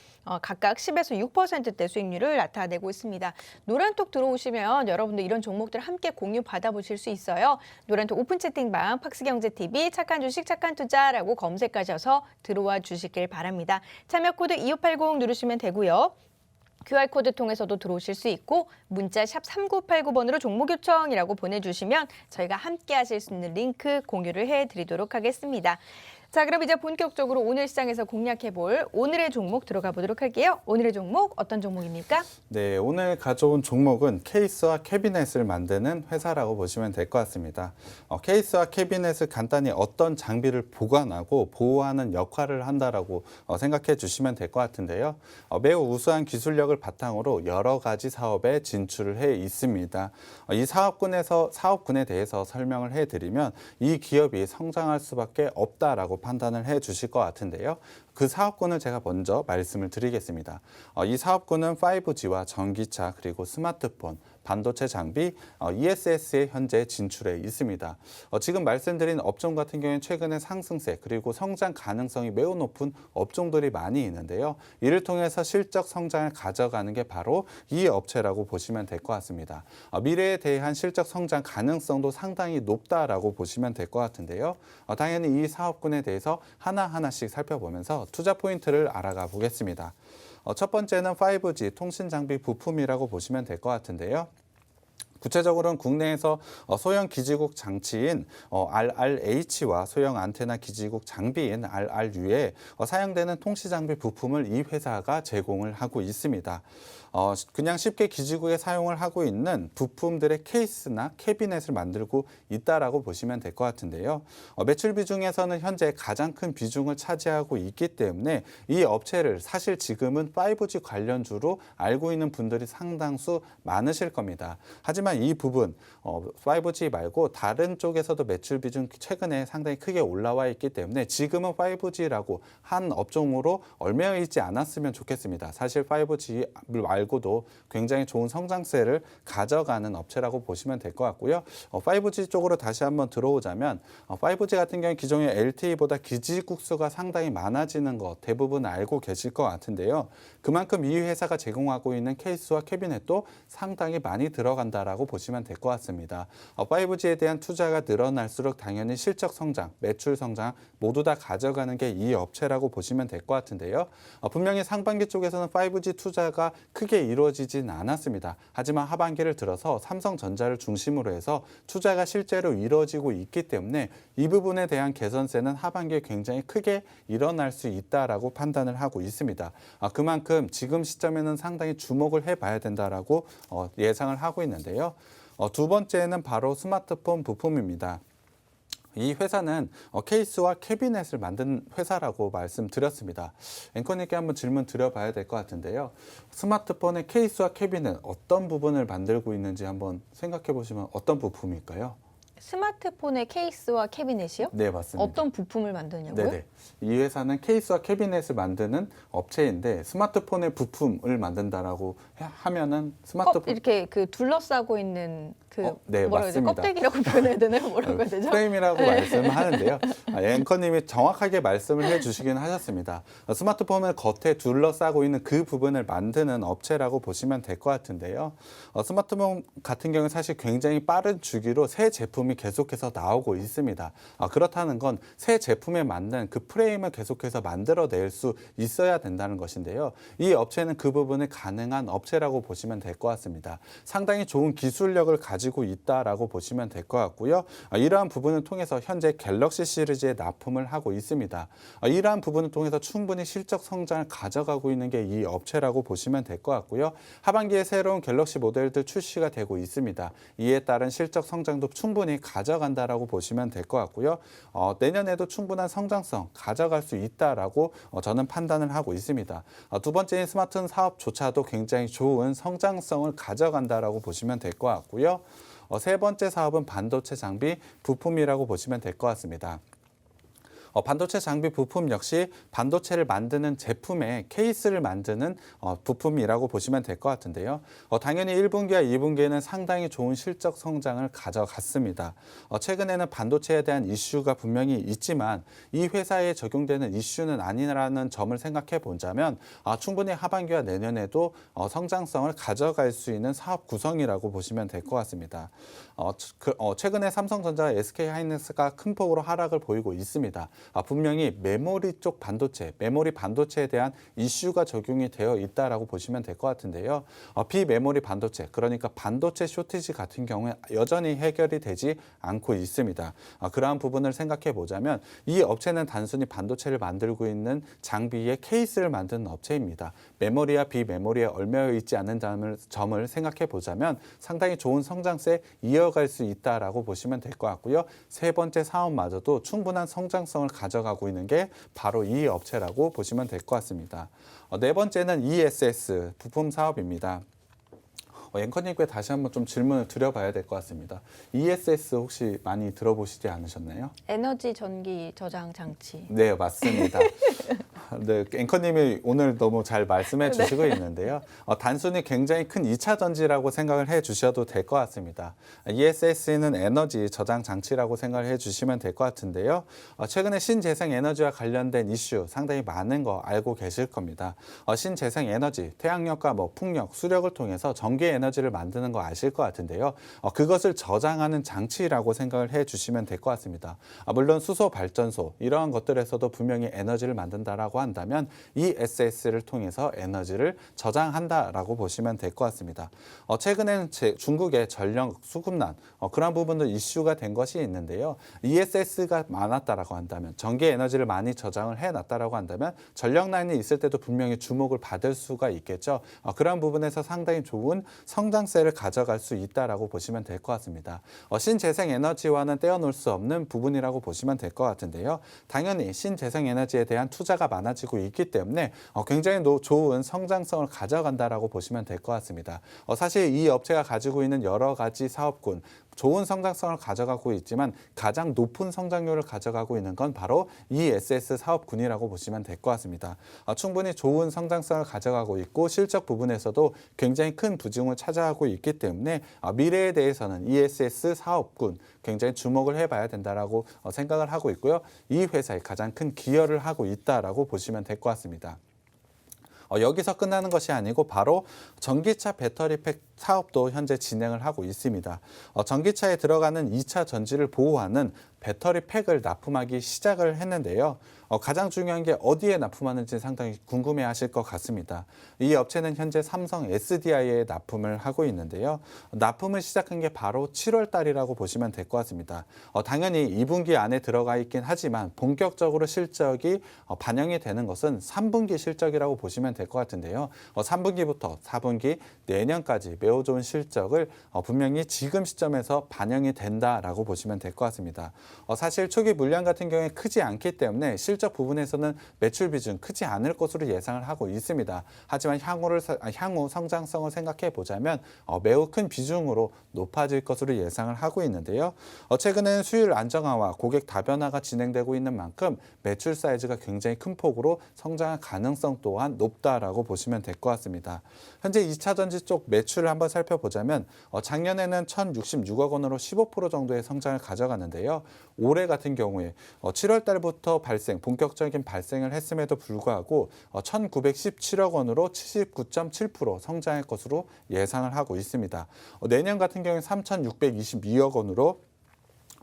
각각 10에서 6%대 수익률을 나타내고 있습니다. 노란톡 들어오시면 여러분들 이런 종목들 함께 공유 받아보실 수 있어요. 노란톡 오픈 채팅방 팍스경제TV 착한 주식 착한 투자라고 검색하셔서 들어와 주시길 바랍니다. 참여 코드 2580 누르시면 되고요. QR코드 통해서도 들어오실 수 있고 문자 샵 3989번으로 종목 요청이라고 보내주시면 저희가 함께 하실 수 있는 링크 공유를 해드리도록 하겠습니다. 자, 그럼 이제 본격적으로 오늘 시장에서 공략해볼 오늘의 종목 들어가 보도록 할게요. 오늘의 종목 어떤 종목입니까? 네, 오늘 가져온 종목은 케이스와 캐비넷을 만드는 회사라고 보시면 될 것 같습니다. 케이스와 캐비넷을 간단히 어떤 장비를 보관하고 보호하는 역할을 한다라고 생각해 주시면 될 것 같은데요. 매우 우수한 기술력을 바탕으로 여러 가지 사업에 진출을 해 있습니다. 이 사업군에 대해서 설명을 해드리면 이 기업이 성장할 수밖에 없다라고 판단을 해 주실 것 같은데요. 그 사업군을 제가 먼저 말씀을 드리겠습니다. 이 사업군은 5G와 전기차 그리고 스마트폰, 반도체 장비, ESS에 현재 진출해 있습니다. 지금 말씀드린 업종 같은 경우에는 최근에 상승세 그리고 성장 가능성이 매우 높은 업종들이 많이 있는데요. 이를 통해서 실적 성장을 가져가는 게 바로 이 업체라고 보시면 될 것 같습니다. 미래에 대한 실적 성장 가능성도 상당히 높다라고 보시면 될 것 같은데요. 당연히 이 사업군에 대해서 하나하나씩 살펴보면서 투자 포인트를 알아가 보겠습니다. 첫 번째는 5G 통신 장비 부품이라고 보시면 될 것 같은데요. 구체적으로는 국내에서 소형 기지국 장치인 RRH와 소형 안테나 기지국 장비인 RRU에 사용되는 통시장비 부품을 이 회사가 제공을 하고 있습니다. 그냥 쉽게 기지국에 사용을 하고 있는 부품들의 케이스나 캐비넷을 만들고 있다라고 보시면 될 것 같은데요. 매출 비중에서는 현재 가장 큰 비중을 차지하고 있기 때문에 이 업체를 사실 지금은 5G 관련주로 알고 있는 분들이 상당수 많으실 겁니다. 하지만 이 부분 5G 말고 다른 쪽에서도 매출 비중 최근에 상당히 크게 올라와 있기 때문에 지금은 5G라고 한 업종으로 얽매여 있지 않았으면 좋겠습니다. 사실 5G 말고도 굉장히 좋은 성장세를 가져가는 업체라고 보시면 될 것 같고요. 5G 쪽으로 다시 한번 들어오자면 5G 같은 경우는 기존의 LTE보다 기지국 수가 상당히 많아지는 것 대부분 알고 계실 것 같은데요. 그만큼 이 회사가 제공하고 있는 케이스와 캐비넷도 상당히 많이 들어간다라고 보시면 될 것 같습니다. 5G에 대한 투자가 늘어날수록 당연히 실적 성장, 매출 성장 모두 다 가져가는 게 이 업체라고 보시면 될 것 같은데요. 분명히 상반기 쪽에서는 5G 투자가 크게 이루어지진 않았습니다. 하지만 하반기를 들어서 삼성전자를 중심으로 해서 투자가 실제로 이루어지고 있기 때문에 이 부분에 대한 개선세는 하반기에 굉장히 크게 일어날 수 있다라고 판단을 하고 있습니다. 그만큼 지금 시점에는 상당히 주목을 해봐야 된다라고 예상을 하고 있는데요. 두 번째는 바로 스마트폰 부품입니다. 이 회사는 케이스와 캐비넷을 만든 회사라고 말씀드렸습니다. 앵커님께 한번 질문 드려봐야 될 것 같은데요. 스마트폰의 케이스와 캐비넷 어떤 부분을 만들고 있는지 한번 생각해 보시면 어떤 부품일까요? 스마트폰의 케이스와 캐비넷이요? 네, 맞습니다. 어떤 부품을 만드냐고요? 네네. 이 회사는 케이스와 캐비넷을 만드는 업체인데 스마트폰의 부품을 만든다라고 하면은 스마트폰 이렇게 그 둘러싸고 있는 그 네, 뭐라고 해야 되죠? 맞습니다. 껍데기라고 표현해야 되나요? 뭐라고 해야 되죠? 프레임이라고 말씀을 하는데요. 앵커님이 정확하게 말씀을 해주시긴 하셨습니다. 스마트폰을 겉에 둘러싸고 있는 그 부분을 만드는 업체라고 보시면 될 것 같은데요. 스마트폰 같은 경우는 사실 굉장히 빠른 주기로 새 제품이 계속해서 나오고 있습니다. 그렇다는 건 새 제품에 맞는 그 프레임을 계속해서 만들어낼 수 있어야 된다는 것인데요. 이 업체는 그 부분이 가능한 업체라고 보시면 될 것 같습니다. 상당히 좋은 기술력을 가지고 있다라고 보시면 될 것 같고요. 이러한 부분을 통해서 현재 갤럭시 시리즈에 납품을 하고 있습니다. 이러한 부분을 통해서 충분히 실적 성장을 가져가고 있는 게 이 업체라고 보시면 될 것 같고요. 하반기에 새로운 갤럭시 모델들 출시가 되고 있습니다. 이에 따른 실적 성장도 충분히 가져간다라고 보시면 될 것 같고요. 내년에도 충분한 성장성 가져갈 수 있다라고 저는 판단을 하고 있습니다. 두 번째인 스마트폰 사업조차도 굉장히 좋은 성장성을 가져간다라고 보시면 될 것 같고요. 세 번째 사업은 반도체 장비 부품이라고 보시면 될 것 같습니다. 반도체 장비 부품 역시 반도체를 만드는 제품의 케이스를 만드는 부품이라고 보시면 될 것 같은데요. 당연히 1분기와 2분기에는 상당히 좋은 실적 성장을 가져갔습니다. 최근에는 반도체에 대한 이슈가 분명히 있지만 이 회사에 적용되는 이슈는 아니라는 점을 생각해 보자면 충분히 하반기와 내년에도 성장성을 가져갈 수 있는 사업 구성이라고 보시면 될 것 같습니다. 최근에 삼성전자와 SK하이닉스가 큰 폭으로 하락을 보이고 있습니다. 분명히 메모리 쪽 반도체, 메모리 반도체에 대한 이슈가 적용이 되어 있다라고 보시면 될 것 같은데요. 비메모리 반도체, 그러니까 반도체 쇼티지 같은 경우에 여전히 해결이 되지 않고 있습니다. 그러한 부분을 생각해 보자면 이 업체는 단순히 반도체를 만들고 있는 장비의 케이스를 만드는 업체입니다. 메모리와 비메모리에 얽매여 있지 않는 점을 생각해 보자면 상당히 좋은 성장세 이어갈 수 있다라고 보시면 될 것 같고요. 세 번째 사업마저도 충분한 성장성을 가져가고 있는 게 바로 이 업체라고 보시면 될 것 같습니다. 네 번째는 ESS 부품 사업입니다. 앵커님께 다시 한번 좀 질문을 드려봐야 될 것 같습니다. ESS 혹시 많이 들어보시지 않으셨나요? 에너지 전기 저장 장치. 네, 맞습니다. 네, 앵커님이 오늘 너무 잘 말씀해 주시고 있는데요. 단순히 굉장히 큰 2차 전지라고 생각을 해 주셔도 될 것 같습니다. ESS는 에너지 저장 장치라고 생각을 해 주시면 될 것 같은데요. 최근에 신재생 에너지와 관련된 이슈 상당히 많은 거 알고 계실 겁니다. 신재생 에너지, 태양력과 풍력, 수력을 통해서 전기 에너지를 만드는 거 아실 것 같은데요. 그것을 저장하는 장치라고 생각을 해 주시면 될 것 같습니다. 물론 수소 발전소 이러한 것들에서도 분명히 에너지를 만든다라고 한다면 이 SS를 통해서 에너지를 저장한다라고 보시면 될 것 같습니다. 최근에는 중국의 전력 수급난 그런 부분도 이슈가 된 것이 있는데요. ESS가 많았다라고 한다면 전기 에너지를 많이 저장을 해놨다라고 한다면 전력난이 있을 때도 분명히 주목을 받을 수가 있겠죠. 그런 부분에서 상당히 좋은 성장세를 가져갈 수 있다라고 보시면 될 것 같습니다. 신재생 에너지와는 떼어놓을 수 없는 부분이라고 보시면 될 것 같은데요. 당연히 신재생 에너지에 대한 투자가 많아지고 있기 때문에 굉장히 좋은 성장성을 가져간다라고 보시면 될 것 같습니다. 사실 이 업체가 가지고 있는 여러 가지 사업군 좋은 성장성을 가져가고 있지만 가장 높은 성장률을 가져가고 있는 건 바로 이 SS 사업군이라고 보시면 될 것 같습니다. 충분히 좋은 성장성을 가져가고 있고 실적 부분에서도 굉장히 큰 비중을 차지하고 있기 때문에 미래에 대해서는 ESS 사업군 굉장히 주목을 해봐야 된다라고 생각을 하고 있고요. 이 회사에 가장 큰 기여를 하고 있다라고 보시면 될 것 같습니다. 여기서 끝나는 것이 아니고 바로 전기차 배터리팩 사업도 현재 진행을 하고 있습니다. 전기차에 들어가는 2차 전지를 보호하는 배터리 팩을 납품하기 시작을 했는데요. 가장 중요한 게 어디에 납품하는지 상당히 궁금해하실 것 같습니다. 이 업체는 현재 삼성 SDI에 납품을 하고 있는데요. 납품을 시작한 게 바로 7월 달이라고 보시면 될 것 같습니다. 당연히 2분기 안에 들어가 있긴 하지만 본격적으로 실적이 반영이 되는 것은 3분기 실적이라고 보시면 될 것 같은데요. 3분기부터 4분기 내년까지 매우 좋은 실적을 분명히 지금 시점에서 반영이 된다라고 보시면 될 것 같습니다. 사실 초기 물량 같은 경우에 크지 않기 때문에 실적 부분에서는 매출 비중 크지 않을 것으로 예상을 하고 있습니다. 하지만 향후 성장성을 생각해 보자면 매우 큰 비중으로 높아질 것으로 예상을 하고 있는데요. 최근에는 수율 안정화와 고객 다변화가 진행되고 있는 만큼 매출 사이즈가 굉장히 큰 폭으로 성장할 가능성 또한 높다라고 보시면 될 것 같습니다. 현재 2차 전지 쪽 매출을 한번 살펴보자면 작년에는 1,066억 원으로 15% 정도의 성장을 가져갔는데요. 올해 같은 경우에 7월 달부터 본격적인 발생을 했음에도 불구하고 1,917억 원으로 79.7% 성장할 것으로 예상을 하고 있습니다. 내년 같은 경우에 3,622억 원으로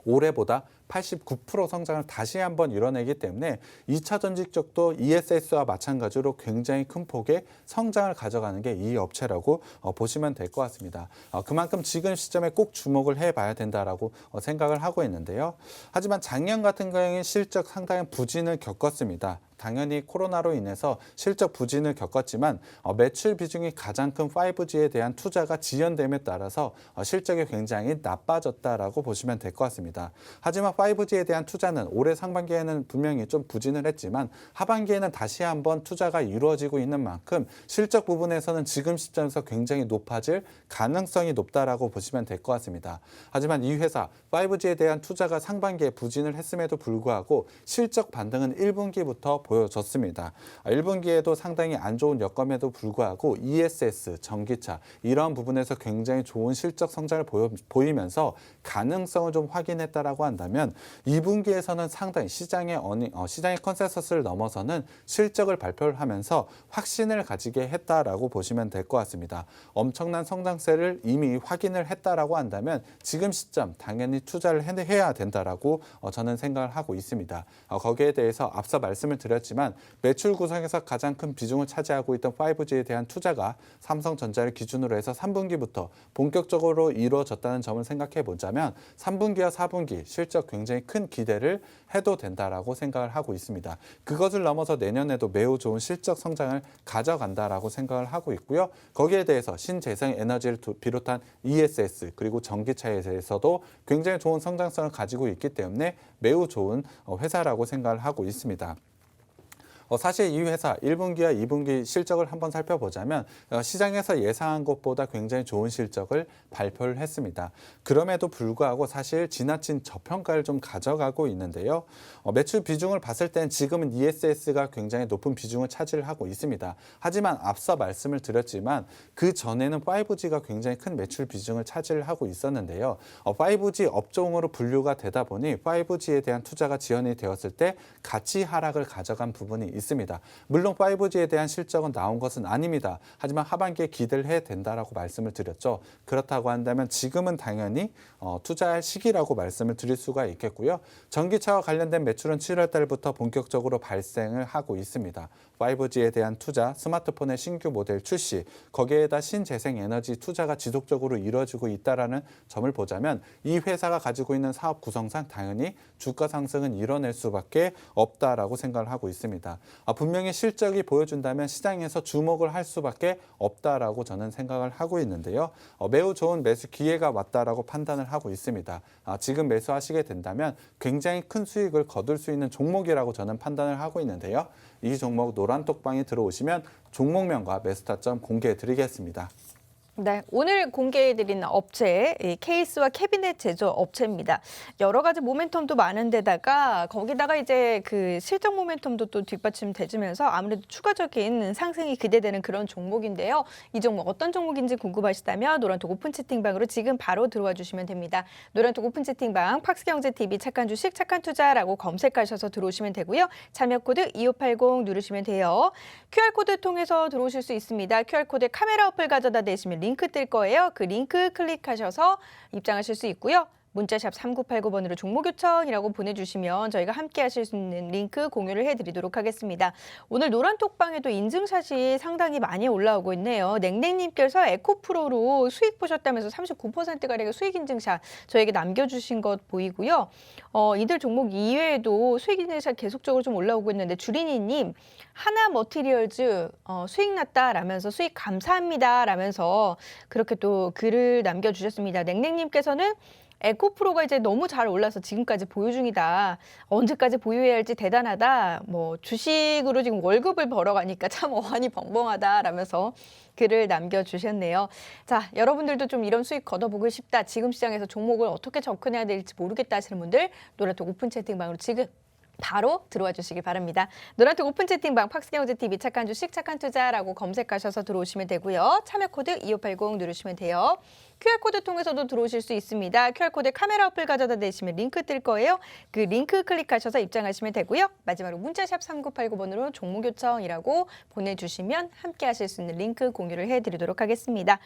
올해보다 89% 성장을 다시 한번 이뤄내기 때문에 2차 전지 쪽도 ESS와 마찬가지로 굉장히 큰 폭의 성장을 가져가는 게 이 업체라고 보시면 될 것 같습니다. 그만큼 지금 시점에 꼭 주목을 해봐야 된다라고 생각을 하고 있는데요. 하지만 작년 같은 경우에는 실적 상당히 부진을 겪었습니다. 당연히 코로나로 인해서 실적 부진을 겪었지만 매출 비중이 가장 큰 5G에 대한 투자가 지연됨에 따라서 실적이 굉장히 나빠졌다라고 보시면 될 것 같습니다. 하지만 5G에 대한 투자는 올해 상반기에는 분명히 좀 부진을 했지만 하반기에는 다시 한번 투자가 이루어지고 있는 만큼 실적 부분에서는 지금 시점에서 굉장히 높아질 가능성이 높다라고 보시면 될 것 같습니다. 하지만 이 회사 5G에 대한 투자가 상반기에 부진을 했음에도 불구하고 실적 반등은 1분기부터 보여졌습니다. 1분기에도 상당히 안 좋은 여건에도 불구하고 ESS, 전기차 이런 부분에서 굉장히 좋은 실적 성장을 보이면서 가능성을 좀 확인했다라고 한다면 2분기에서는 상당히 시장의 컨센서스를 넘어서는 실적을 발표를 하면서 확신을 가지게 했다라고 보시면 될 것 같습니다. 엄청난 성장세를 이미 확인을 했다라고 한다면 지금 시점 당연히 투자를 해야 된다라고 저는 생각을 하고 있습니다. 거기에 대해서 앞서 말씀을 드렸지만 매출 구성에서 가장 큰 비중을 차지하고 있던 5G에 대한 투자가 삼성전자를 기준으로 해서 3분기부터 본격적으로 이루어졌다는 점을 생각해 보자면 3분기와 4분기 실적 굉장히 큰 기대를 해도 된다라고 생각을 하고 있습니다. 그것을 넘어서 내년에도 매우 좋은 실적 성장을 가져간다라고 생각을 하고 있고요. 거기에 대해서 신재생 에너지를 비롯한 ESS 그리고 전기차에 대해서도 굉장히 좋은 성장성을 가지고 있기 때문에 매우 좋은 회사라고 생각을 하고 있습니다. 사실 이 회사 1분기와 2분기 실적을 한번 살펴보자면 시장에서 예상한 것보다 굉장히 좋은 실적을 발표를 했습니다. 그럼에도 불구하고 사실 지나친 저평가를 좀 가져가고 있는데요. 매출 비중을 봤을 땐 지금은 ESS가 굉장히 높은 비중을 차지를 하고 있습니다. 하지만 앞서 말씀을 드렸지만 그 전에는 5G가 굉장히 큰 매출 비중을 차지를 하고 있었는데요. 5G 업종으로 분류가 되다 보니 5G에 대한 투자가 지연이 되었을 때 가치 하락을 가져간 부분이 있습니다. 물론 5G에 대한 실적은 나온 것은 아닙니다. 하지만 하반기에 기대를 해야 된다라고 말씀을 드렸죠. 그렇다고 한다면 지금은 당연히 투자할 시기라고 말씀을 드릴 수가 있겠고요. 전기차와 관련된 매출은 7월 달부터 본격적으로 발생을 하고 있습니다. 5G에 대한 투자, 스마트폰의 신규 모델 출시, 거기에다 신재생 에너지 투자가 지속적으로 이루어지고 있다는 점을 보자면 이 회사가 가지고 있는 사업 구성상 당연히 주가 상승은 이뤄낼 수밖에 없다라고 생각을 하고 있습니다. 분명히 실적이 보여준다면 시장에서 주목을 할 수밖에 없다라고 저는 생각을 하고 있는데요. 매우 좋은 매수 기회가 왔다라고 판단을 하고 있습니다. 지금 매수하시게 된다면 굉장히 큰 수익을 거둘 수 있는 종목이라고 저는 판단을 하고 있는데요. 이 종목 노란톡방에 들어오시면 종목명과 매수 타점 공개해 드리겠습니다. 네, 오늘 공개해드리는 업체, 이 케이스와 캐비넷 제조 업체입니다. 여러 가지 모멘텀도 많은데다가 거기다가 이제 그 실적 모멘텀도 또 뒷받침되면서 아무래도 추가적인 상승이 기대되는 그런 종목인데요. 이 종목 어떤 종목인지 궁금하시다면 노란톡 오픈 채팅방으로 지금 바로 들어와 주시면 됩니다. 노란톡 오픈 채팅방 팍스경제TV 착한 주식 착한 투자라고 검색하셔서 들어오시면 되고요. 참여 코드 2580 누르시면 돼요. QR코드 통해서 들어오실 수 있습니다. QR코드 카메라 어플 가져다 대시면 링크 뜰 거예요. 그 링크 클릭하셔서 입장하실 수 있고요. 문자샵 3989번으로 종목요청이라고 보내주시면 저희가 함께 하실 수 있는 링크 공유를 해드리도록 하겠습니다. 오늘 노란톡방에도 인증샷이 상당히 많이 올라오고 있네요. 냉냉님께서 에코프로로 수익 보셨다면서 39%가량의 수익 인증샷 저에게 남겨주신 것 보이고요. 이들 종목 이외에도 수익 인증샷 계속적으로 좀 올라오고 있는데 주린이님 하나 머티리얼즈 수익 났다라면서 수익 감사합니다 라면서 그렇게 또 글을 남겨주셨습니다. 냉냉님께서는 에코프로가 이제 너무 잘 올라서 지금까지 보유 중이다. 언제까지 보유해야 할지 대단하다. 뭐 주식으로 지금 월급을 벌어가니까 참 어안이 벙벙하다라면서 글을 남겨주셨네요. 자, 여러분들도 좀 이런 수익 걷어보고 싶다. 지금 시장에서 종목을 어떻게 접근해야 될지 모르겠다 하시는 분들 노란톡 오픈 채팅방으로 지금 바로 들어와 주시기 바랍니다. 노란톡 오픈 채팅방 팍스경제TV 착한 주식 착한 투자라고 검색하셔서 들어오시면 되고요. 참여 코드 2580 누르시면 돼요. QR코드 통해서도 들어오실 수 있습니다. QR코드 카메라 어플 가져다 대시면 링크 뜰 거예요. 그 링크 클릭하셔서 입장하시면 되고요. 마지막으로 문자샵 3989번으로 종목요청이라고 보내주시면 함께 하실 수 있는 링크 공유를 해드리도록 하겠습니다.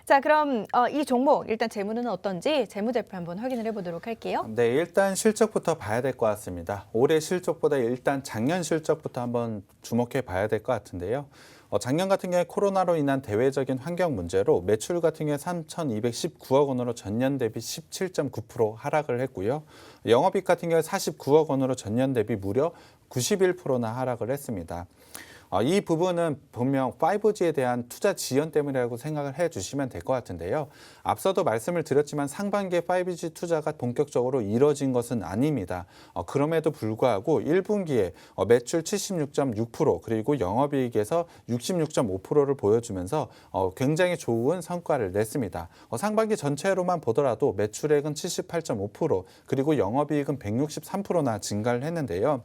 자, 그럼 이 종목 일단 재무는 어떤지 재무제표 한번 확인을 해보도록 할게요. 네, 일단 실적부터 봐야 될 것 같습니다. 올해 실적보다 일단 작년 실적부터 한번 주목해 봐야 될 것 같은데요. 작년 같은 경우에 코로나로 인한 대외적인 환경 문제로 매출 같은 경우에 3,219억 원으로 전년 대비 17.9% 하락을 했고요. 영업이익 같은 경우에 49억 원으로 전년 대비 무려 91%나 하락을 했습니다. 이 부분은 분명 5G에 대한 투자 지연 때문이라고 생각을 해주시면 될 것 같은데요. 앞서도 말씀을 드렸지만 상반기에 5G 투자가 본격적으로 이뤄진 것은 아닙니다. 그럼에도 불구하고 1분기에 매출 76.6% 그리고 영업이익에서 66.5%를 보여주면서 굉장히 좋은 성과를 냈습니다. 상반기 전체로만 보더라도 매출액은 78.5% 그리고 영업이익은 163%나 증가를 했는데요.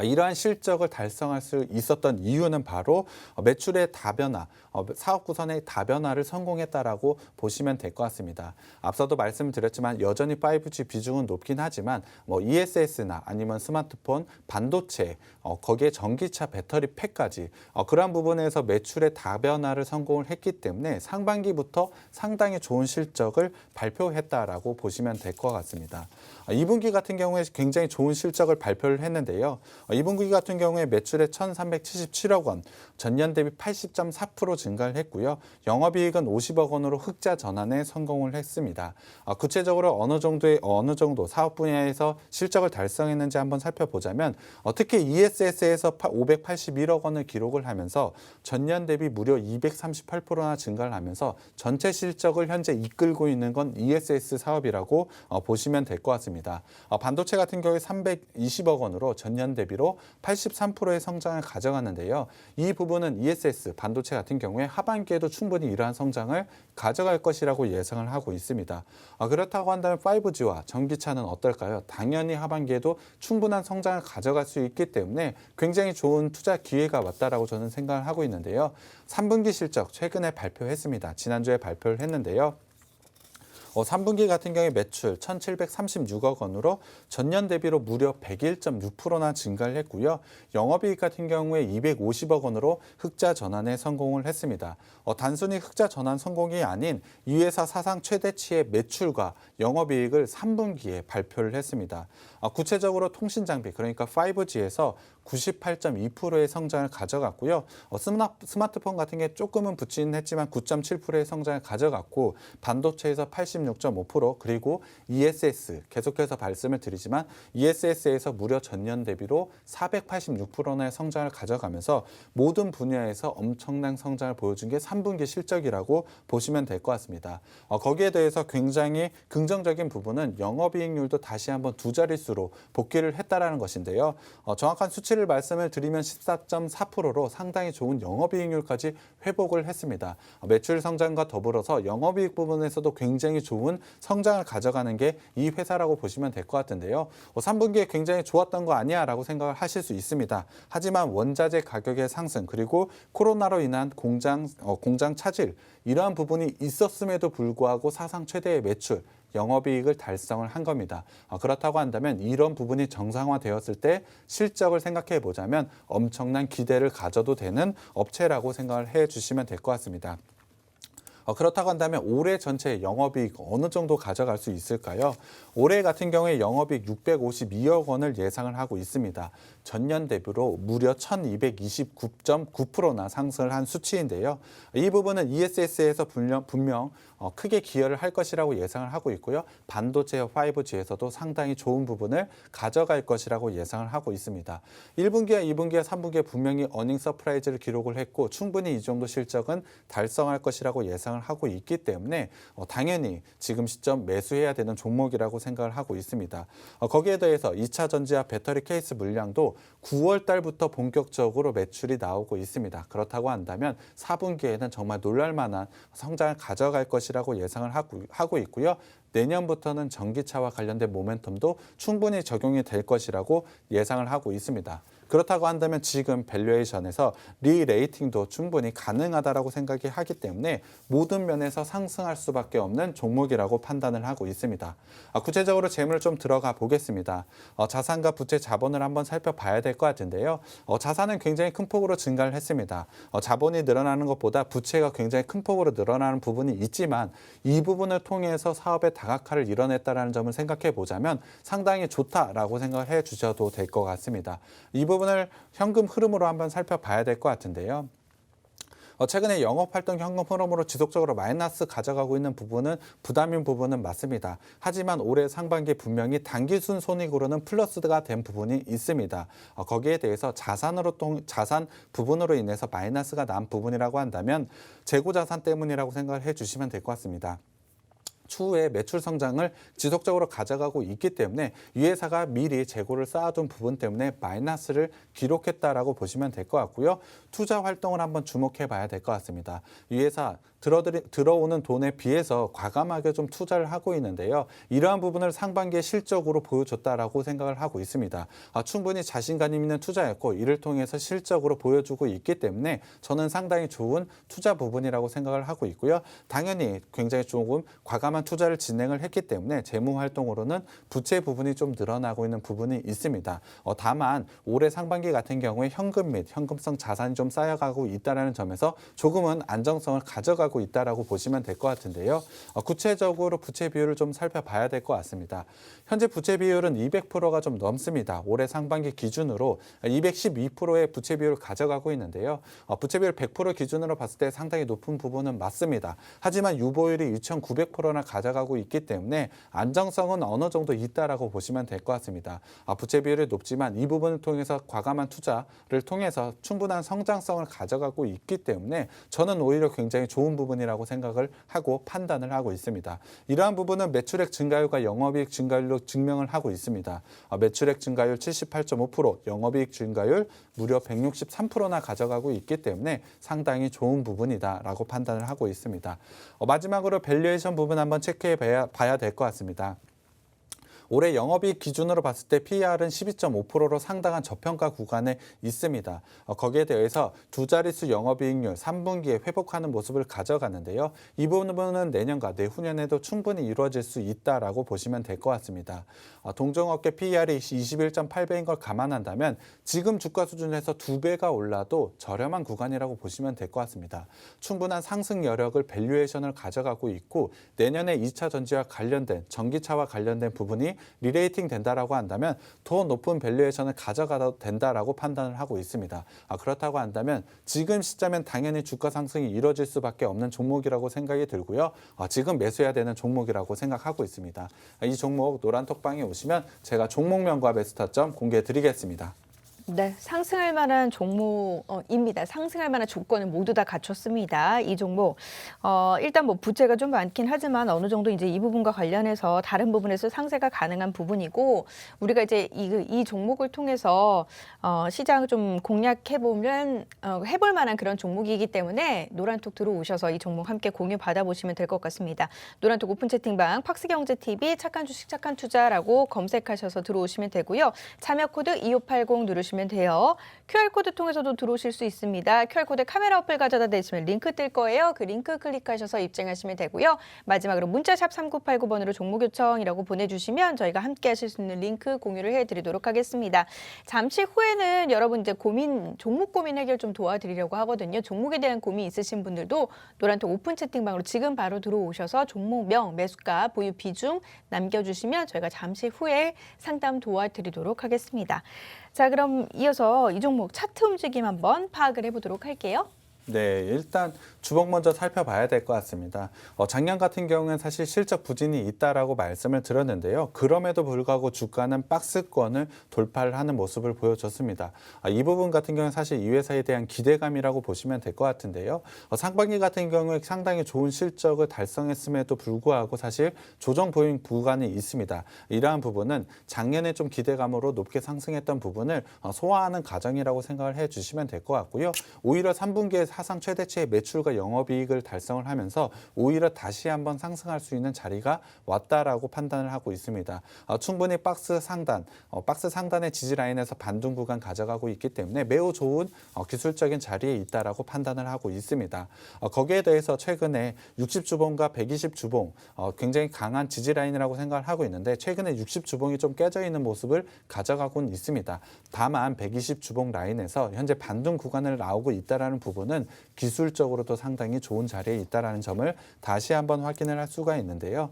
이러한 실적을 달성할 수 있었던 이유는 바로 매출의 다변화, 사업 구선의 다변화를 성공했다라고 보시면 될 것 같습니다. 앞서도 말씀드렸지만 여전히 5G 비중은 높긴 하지만 ESS나 아니면 스마트폰, 반도체, 거기에 전기차 배터리 팩까지 그러한 부분에서 매출의 다변화를 성공을 했기 때문에 상반기부터 상당히 좋은 실적을 발표했다라고 보시면 될 것 같습니다. 2분기 같은 경우에 굉장히 좋은 실적을 발표를 했는데요. 2분기 같은 경우에 매출에 1,377억 원, 전년 대비 80.4% 증가를 했고요. 영업이익은 50억 원으로 흑자 전환에 성공을 했습니다. 구체적으로 어느 정도 사업 분야에서 실적을 달성했는지 한번 살펴보자면 특히 ESS에서 581억 원을 기록을 하면서 전년 대비 무려 238%나 증가를 하면서 전체 실적을 현재 이끌고 있는 건 ESS 사업이라고 보시면 될 것 같습니다. 반도체 같은 경우에 320억 원으로 전년 대비로 83%의 성장을 가져갔는데요. 이 부분은 ESS 반도체 같은 경우에 하반기에도 충분히 이러한 성장을 가져갈 것이라고 예상을 하고 있습니다. 그렇다고 한다면 5G와 전기차는 어떨까요? 당연히 하반기에도 충분한 성장을 가져갈 수 있기 때문에 굉장히 좋은 투자 기회가 왔다라고 저는 생각을 하고 있는데요. 3분기 실적 최근에 발표했습니다. 지난주에 발표를 했는데요. 3분기 같은 경우에 매출 1,736억 원으로 전년 대비로 무려 101.6%나 증가를 했고요. 영업이익 같은 경우에 250억 원으로 흑자 전환에 성공을 했습니다. 단순히 흑자 전환 성공이 아닌 이 회사 사상 최대치의 매출과 영업이익을 3분기에 발표를 했습니다. 구체적으로 통신장비, 그러니까 5G에서 98.2%의 성장을 가져갔고요. 스마트폰 같은 게 조금은 붙이는 했지만 9.7%의 성장을 가져갔고, 반도체에서 86.5%, 그리고 ESS, 계속해서 말씀을 드리지만 ESS에서 무려 전년 대비로 486%의 성장을 가져가면서 모든 분야에서 엄청난 성장을 보여준 게 3분기 실적이라고 보시면 될 것 같습니다. 거기에 대해서 굉장히 긍정적인 부분은 영업이익률도 다시 한번 두 자릿수로 복귀를 했다라는 것인데요. 정확한 수치를 말씀을 드리면 14.4%로 상당히 좋은 영업이익률까지 회복을 했습니다. 매출 성장과 더불어서 영업이익 부분에서도 굉장히 좋은 성장을 가져가는 게 이 회사라고 보시면 될 것 같은데요. 3분기에 굉장히 좋았던 거 아니야 라고 생각을 하실 수 있습니다. 하지만 원자재 가격의 상승, 그리고 코로나로 인한 공장 차질, 이러한 부분이 있었음에도 불구하고 사상 최대의 매출, 영업이익을 달성을 한 겁니다. 그렇다고 한다면 이런 부분이 정상화되었을 때 실적을 생각해 보자면 엄청난 기대를 가져도 되는 업체라고 생각을 해 주시면 될 것 같습니다. 그렇다고 한다면 올해 전체 영업이익 어느 정도 가져갈 수 있을까요? 올해 같은 경우에 영업이익 652억 원을 예상을 하고 있습니다. 전년 대비로 무려 1229.9%나 상승을 한 수치인데요. 이 부분은 ESS에서 분명 크게 기여를 할 것이라고 예상을 하고 있고요. 반도체와 5G에서도 상당히 좋은 부분을 가져갈 것이라고 예상을 하고 있습니다. 1분기와 2분기와 3분기에 분명히 어닝 서프라이즈를 기록을 했고, 충분히 이 정도 실적은 달성할 것이라고 예상을 하고 있기 때문에 당연히 지금 시점 매수해야 되는 종목이라고 생각을 하고 있습니다. 거기에 대해서 2차 전지와 배터리 케이스 물량도 9월 달부터 본격적으로 매출이 나오고 있습니다. 그렇다고 한다면 4분기에는 정말 놀랄만한 성장을 가져갈 것이라고 예상을 하고 있고요. 내년부터는 전기차와 관련된 모멘텀도 충분히 적용이 될 것이라고 예상을 하고 있습니다. 그렇다고 한다면 지금 밸류에이션에서 리레이팅도 충분히 가능하다라고 생각이 하기 때문에 모든 면에서 상승할 수밖에 없는 종목이라고 판단을 하고 있습니다. 구체적으로 재물을 좀 들어가 보겠습니다. 자산과 부채 자본을 한번 살펴봐야 될 것 같은데요. 자산은 굉장히 큰 폭으로 증가를 했습니다. 자본이 늘어나는 것보다 부채가 굉장히 큰 폭으로 늘어나는 부분이 있지만 이 부분을 통해서 사업의 다각화를 이뤄냈다는 점을 생각해 보자면 상당히 좋다라고 생각을 해 주셔도 될 것 같습니다. 이 부분을 현금 흐름으로 한번 살펴봐야 될 것 같은데요. 최근에 영업활동 현금 흐름으로 지속적으로 마이너스 가져가고 있는 부분은 부담인 부분은 맞습니다. 하지만 올해 상반기 분명히 단기순 손익으로는 플러스가 된 부분이 있습니다. 거기에 대해서 자산 부분으로 인해서 마이너스가 난 부분이라고 한다면 재고자산 때문이라고 생각을 해주시면 될 것 같습니다. 추후에 매출 성장을 지속적으로 가져가고 있기 때문에 이 회사가 미리 재고를 쌓아둔 부분 때문에 마이너스를 기록했다라고 보시면 될 것 같고요. 투자 활동을 한번 주목해 봐야 될 것 같습니다. 이 회사 들어오는 돈에 비해서 과감하게 좀 투자를 하고 있는데요. 이러한 부분을 상반기에 실적으로 보여줬다라고 생각을 하고 있습니다. 충분히 자신감 있는 투자였고 이를 통해서 실적으로 보여주고 있기 때문에 저는 상당히 좋은 투자 부분이라고 생각을 하고 있고요. 당연히 굉장히 조금 과감한 투자를 진행을 했기 때문에 재무 활동으로는 부채 부분이 좀 늘어나고 있는 부분이 있습니다. 다만 올해 상반기 같은 경우에 현금 및 현금성 자산이 좀 쌓여가고 있다는 점에서 조금은 안정성을 가져가고 있다라고 보시면 될 것 같은데요. 구체적으로 부채 비율을 좀 살펴봐야 될 것 같습니다. 현재 부채 비율은 200%가 좀 넘습니다. 올해 상반기 기준으로 212%의 부채 비율을 가져가고 있는데요. 부채 비율 100% 기준으로 봤을 때 상당히 높은 부분은 맞습니다. 하지만 유보율이 2,900%나 가져가고 있기 때문에 안정성은 어느 정도 있다라고 보시면 될 것 같습니다. 부채 비율이 높지만 이 부분을 통해서 과감한 투자를 통해서 충분한 성장성을 가져가고 있기 때문에 저는 오히려 굉장히 좋은 부분이라고 생각을 하고 판단을 하고 있습니다. 이러한 부분은 매출액 증가율과 영업이익 증가율로 증명을 하고 있습니다. 매출액 증가율 78.5%, 영업이익 증가율 무려 163%나 가져가고 있기 때문에 상당히 좋은 부분이다라고 판단을 하고 있습니다. 마지막으로 밸류에이션 부분 한번 체크해 봐야 될 것 같습니다. 올해 영업이익 기준으로 봤을 때 PER은 12.5%로 상당한 저평가 구간에 있습니다. 거기에 대해서 두 자릿수 영업이익률 3분기에 회복하는 모습을 가져가는데요. 이 부분은 내년과 내후년에도 충분히 이루어질 수 있다라고 보시면 될 것 같습니다. 동종업계 PER이 21.8배인 걸 감안한다면 지금 주가 수준에서 2배가 올라도 저렴한 구간이라고 보시면 될 것 같습니다. 충분한 상승 여력을 밸류에이션을 가져가고 있고 내년에 2차 전지와 관련된 전기차와 관련된 부분이 리레이팅 된다라고 한다면 더 높은 밸류에이션을 가져가도 된다라고 판단을 하고 있습니다. 그렇다고 한다면 지금 시점엔 당연히 주가 상승이 이루어질 수밖에 없는 종목이라고 생각이 들고요. 지금 매수해야 되는 종목이라고 생각하고 있습니다. 이 종목 노란톡방에 오시면 제가 종목명과 매수타점 공개해 드리겠습니다. 네, 상승할 만한 종목입니다. 상승할 만한 조건을 모두 다 갖췄습니다. 이 종목 일단 뭐 부채가 좀 많긴 하지만 어느 정도 이제 이 부분과 관련해서 다른 부분에서 상세가 가능한 부분이고 우리가 이제 이 종목을 통해서 시장을 좀 공략해 보면 해볼 만한 그런 종목이기 때문에 노란톡 들어오셔서 이 종목 함께 공유 받아보시면 될 것 같습니다. 노란톡 오픈 채팅방 팍스경제TV 착한 주식 착한 투자라고 검색하셔서 들어오시면 되고요. 참여 코드 2580 누르시면 돼요. QR코드 통해서도 들어오실 수 있습니다. QR코드 카메라 어플 가져다 대시면 링크 뜰 거예요. 그 링크 클릭하셔서 입장하시면 되고요. 마지막으로 문자샵 3989번으로 종목 요청이라고 보내주시면 저희가 함께 하실 수 있는 링크 공유를 해드리도록 하겠습니다. 잠시 후에는 여러분 이제 종목 고민 해결 좀 도와드리려고 하거든요. 종목에 대한 고민 있으신 분들도 노란톡 오픈 채팅방으로 지금 바로 들어오셔서 종목명, 매수가, 보유 비중 남겨주시면 저희가 잠시 후에 상담 도와드리도록 하겠습니다. 자, 그럼 이어서 이 종목 차트 움직임 한번 파악을 해보도록 할게요. 네, 일단 주봉 먼저 살펴봐야 될 것 같습니다. 작년 같은 경우는 사실 실적 부진이 있다라고 말씀을 드렸는데요. 그럼에도 불구하고 주가는 박스권을 돌파를 하는 모습을 보여줬습니다. 이 부분 같은 경우는 사실 이 회사에 대한 기대감이라고 보시면 될 것 같은데요. 상반기 같은 경우에 상당히 좋은 실적을 달성했음에도 불구하고 사실 조정 보행 구간이 있습니다. 이러한 부분은 작년에 좀 기대감으로 높게 상승했던 부분을 소화하는 과정이라고 생각을 해주시면 될 것 같고요. 오히려 3분기에 사상 최대치의 매출과 영업이익을 달성을 하면서 오히려 다시 한번 상승할 수 있는 자리가 왔다라고 판단을 하고 있습니다. 충분히 박스 상단의 지지 라인에서 반등 구간 가져가고 있기 때문에 매우 좋은 기술적인 자리에 있다라고 판단을 하고 있습니다. 거기에 대해서 최근에 60주봉과 120주봉 굉장히 강한 지지 라인이라고 생각을 하고 있는데 최근에 60주봉이 좀 깨져 있는 모습을 가져가고는 있습니다. 다만 120주봉 라인에서 현재 반등 구간을 나오고 있다라는 부분은 기술적으로도 상당히 좋은 자리에 있다는 점을 다시 한번 확인을 할 수가 있는데요.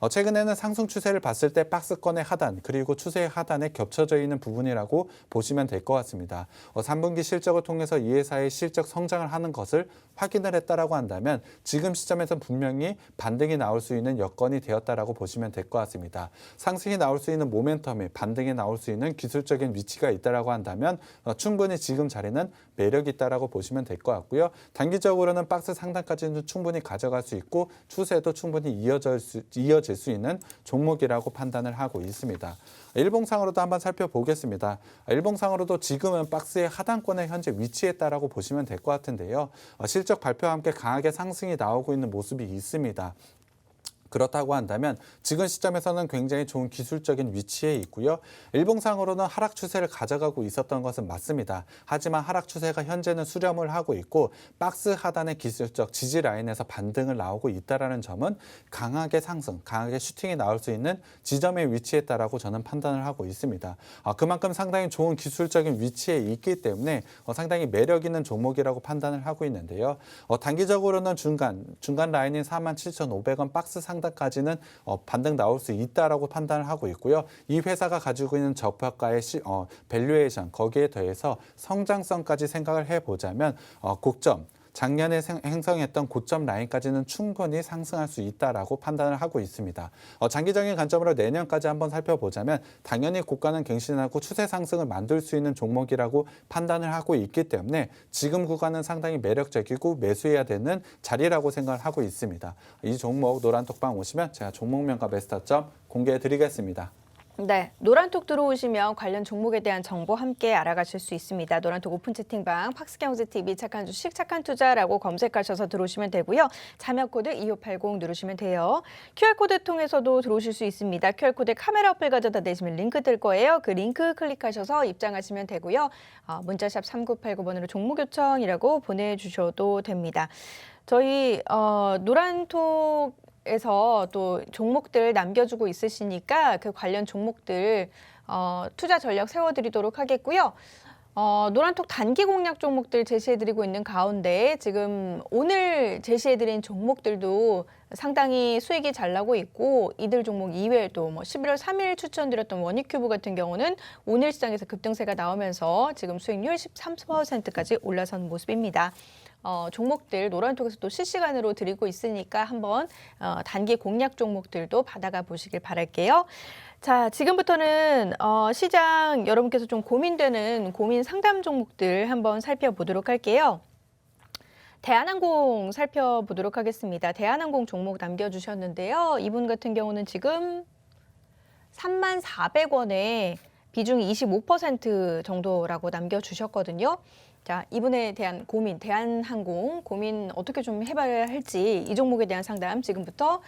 최근에는 상승 추세를 봤을 때 박스권의 하단 그리고 추세의 하단에 겹쳐져 있는 부분이라고 보시면 될 것 같습니다. 3분기 실적을 통해서 이 회사의 실적 성장을 하는 것을 확인을 했다라고 한다면 지금 시점에서 분명히 반등이 나올 수 있는 여건이 되었다라고 보시면 될 것 같습니다. 상승이 나올 수 있는 모멘텀이 반등이 나올 수 있는 기술적인 위치가 있다라고 한다면 충분히 지금 자리는 매력이 있다라고 보시면 될 것 같고요. 단기적으로는 박스 상단까지는 충분히 가져갈 수 있고 추세도 충분히 이어질 수 있는 종목이라고 판단을 하고 있습니다. 일봉상으로도 한번 살펴보겠습니다. 일봉상으로도 지금은 박스의 하단권에 현재 위치했다라고 보시면 될 것 같은데요. 실적 발표와 함께 강하게 상승이 나오고 있는 모습이 있습니다. 그렇다고 한다면 지금 시점에서는 굉장히 좋은 기술적인 위치에 있고요. 일봉상으로는 하락 추세를 가져가고 있었던 것은 맞습니다. 하지만 하락 추세가 현재는 수렴을 하고 있고 박스 하단의 기술적 지지 라인에서 반등을 나오고 있다는 점은 강하게 상승, 강하게 슈팅이 나올 수 있는 지점에 위치했다라고 저는 판단을 하고 있습니다. 그만큼 상당히 좋은 기술적인 위치에 있기 때문에 상당히 매력 있는 종목이라고 판단을 하고 있는데요. 단기적으로는 중간 라인인 47,500원 박스 상단까지는 반등 나올 수 있다라고 판단을 하고 있고요. 이 회사가 가지고 있는 저평가의 밸류에이션 거기에 더해서 성장성까지 생각을 해보자면 고점 작년에 형성했던 고점 라인까지는 충분히 상승할 수 있다라고 판단을 하고 있습니다. 장기적인 관점으로 내년까지 한번 살펴보자면 당연히 고가는 갱신하고 추세 상승을 만들 수 있는 종목이라고 판단을 하고 있기 때문에 지금 구간은 상당히 매력적이고 매수해야 되는 자리라고 생각을 하고 있습니다. 이 종목 노란톡방 오시면 제가 종목명과 매수타점 공개해 드리겠습니다. 네, 노란톡 들어오시면 관련 종목에 대한 정보 함께 알아가실 수 있습니다. 노란톡 오픈 채팅방 팍스경제TV 착한 주식 착한 투자라고 검색하셔서 들어오시면 되고요. 참여 코드 2580 누르시면 돼요. QR코드 통해서도 들어오실 수 있습니다. QR코드에 카메라 어플 가져다 대시면 링크 뜰 거예요. 그 링크 클릭하셔서 입장하시면 되고요. 문자샵 3989번으로 종목 요청이라고 보내주셔도 됩니다. 저희 노란톡 에서 또 종목들 남겨주고 있으시니까 그 관련 종목들 투자 전략 세워드리도록 하겠고요. 노란톡 단기 공략 종목들 제시해드리고 있는 가운데 지금 오늘 제시해드린 종목들도 상당히 수익이 잘 나고 있고 이들 종목 이외에도 11월 3일 추천드렸던 원익큐브 같은 경우는 오늘 시장에서 급등세가 나오면서 지금 수익률 13%까지 올라선 모습입니다. 종목들 노란톡에서 또 실시간으로 드리고 있으니까 한번 단기 공략 종목들도 받아가 보시길 바랄게요. 자, 지금부터는 시장 여러분께서 좀 고민되는 고민 상담 종목들 한번 살펴보도록 할게요. 대한항공 살펴보도록 하겠습니다. 대한항공 종목 남겨주셨는데요. 이분 같은 경우는 지금 34,400원에 비중이 25% 정도라고 남겨주셨거든요. 자, 이분에 대한 고민, 대한항공 고민 어떻게 좀 해봐야 할지 이 종목에 대한 상담 지금부터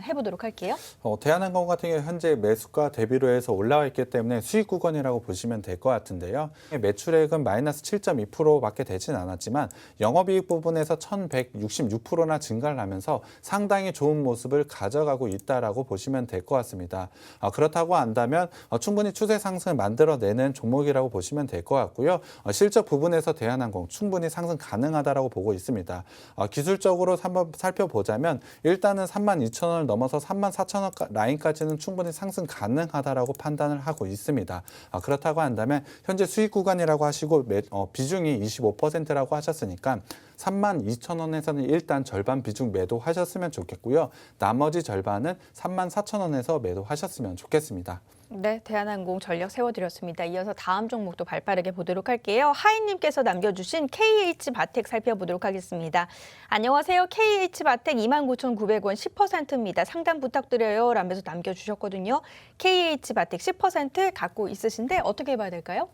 해보도록 할게요. 대한항공 같은 경우 현재 매수가 대비로 해서 올라와 있기 때문에 수익 구간이라고 보시면 될 것 같은데요. 매출액은 마이너스 7.2%밖에 되진 않았지만 영업이익 부분에서 1,166%나 증가를 하면서 상당히 좋은 모습을 가져가고 있다라고 보시면 될 것 같습니다. 그렇다고 한다면 충분히 추세 상승을 만들어내는 종목이라고 보시면 될 것 같고요. 실적 부분에서 대한항공 충분히 상승 가능하다라고 보고 있습니다. 기술적으로 한번 살펴보자면 일단은 32,000원을 넘어서 34,000원 라인까지는 충분히 상승 가능하다라고 판단을 하고 있습니다. 그렇다고 한다면 현재 수익 구간이라고 하시고 비중이 25%라고 하셨으니까 32,000원에서는 일단 절반 비중 매도하셨으면 좋겠고요. 나머지 절반은 34,000원에서 매도하셨으면 좋겠습니다. 네, 대한항공 전략 세워드렸습니다. 이어서 다음 종목도 발빠르게 보도록 할게요. 하이님께서 남겨주신 KH바텍 살펴보도록 하겠습니다. 안녕하세요. KH바텍 29,900원 10%입니다. 상담 부탁드려요. 라면서 남겨주셨거든요. KH바텍 10% 갖고 있으신데 어떻게 봐야 될까요?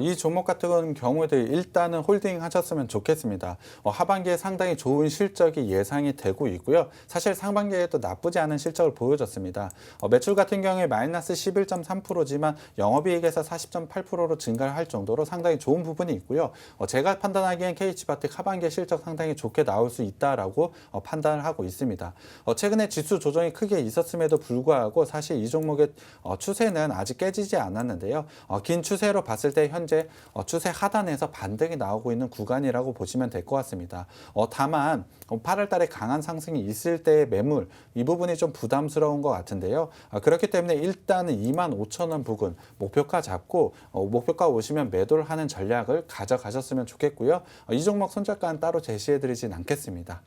이 종목 같은 경우에도 일단은 홀딩 하셨으면 좋겠습니다. 하반기에 상당히 좋은 실적이 예상이 되고 있고요. 사실 상반기에도 나쁘지 않은 실적을 보여줬습니다. 매출 같은 경우에 마이너스 11.3%지만 영업이익에서 40.8%로 증가를 할 정도로 상당히 좋은 부분이 있고요. 제가 판단하기엔 KH바텍 하반기에 실적 상당히 좋게 나올 수 있다라고 판단을 하고 있습니다. 최근에 지수 조정이 크게 있었음에도 불구하고 사실 이 종목의 추세는 아직 깨지지 않았는데요. 긴 추세로 봤을 때 현재 추세 하단에서 반등이 나오고 있는 구간이라고 보시면 될 것 같습니다. 다만 8월 달에 강한 상승이 있을 때의 매물 이 부분이 좀 부담스러운 것 같은데요. 그렇기 때문에 일단은 25,000원 부근 목표가 잡고 목표가 오시면 매도를 하는 전략을 가져가셨으면 좋겠고요. 이 종목 손절가는 따로 제시해드리진 않겠습니다.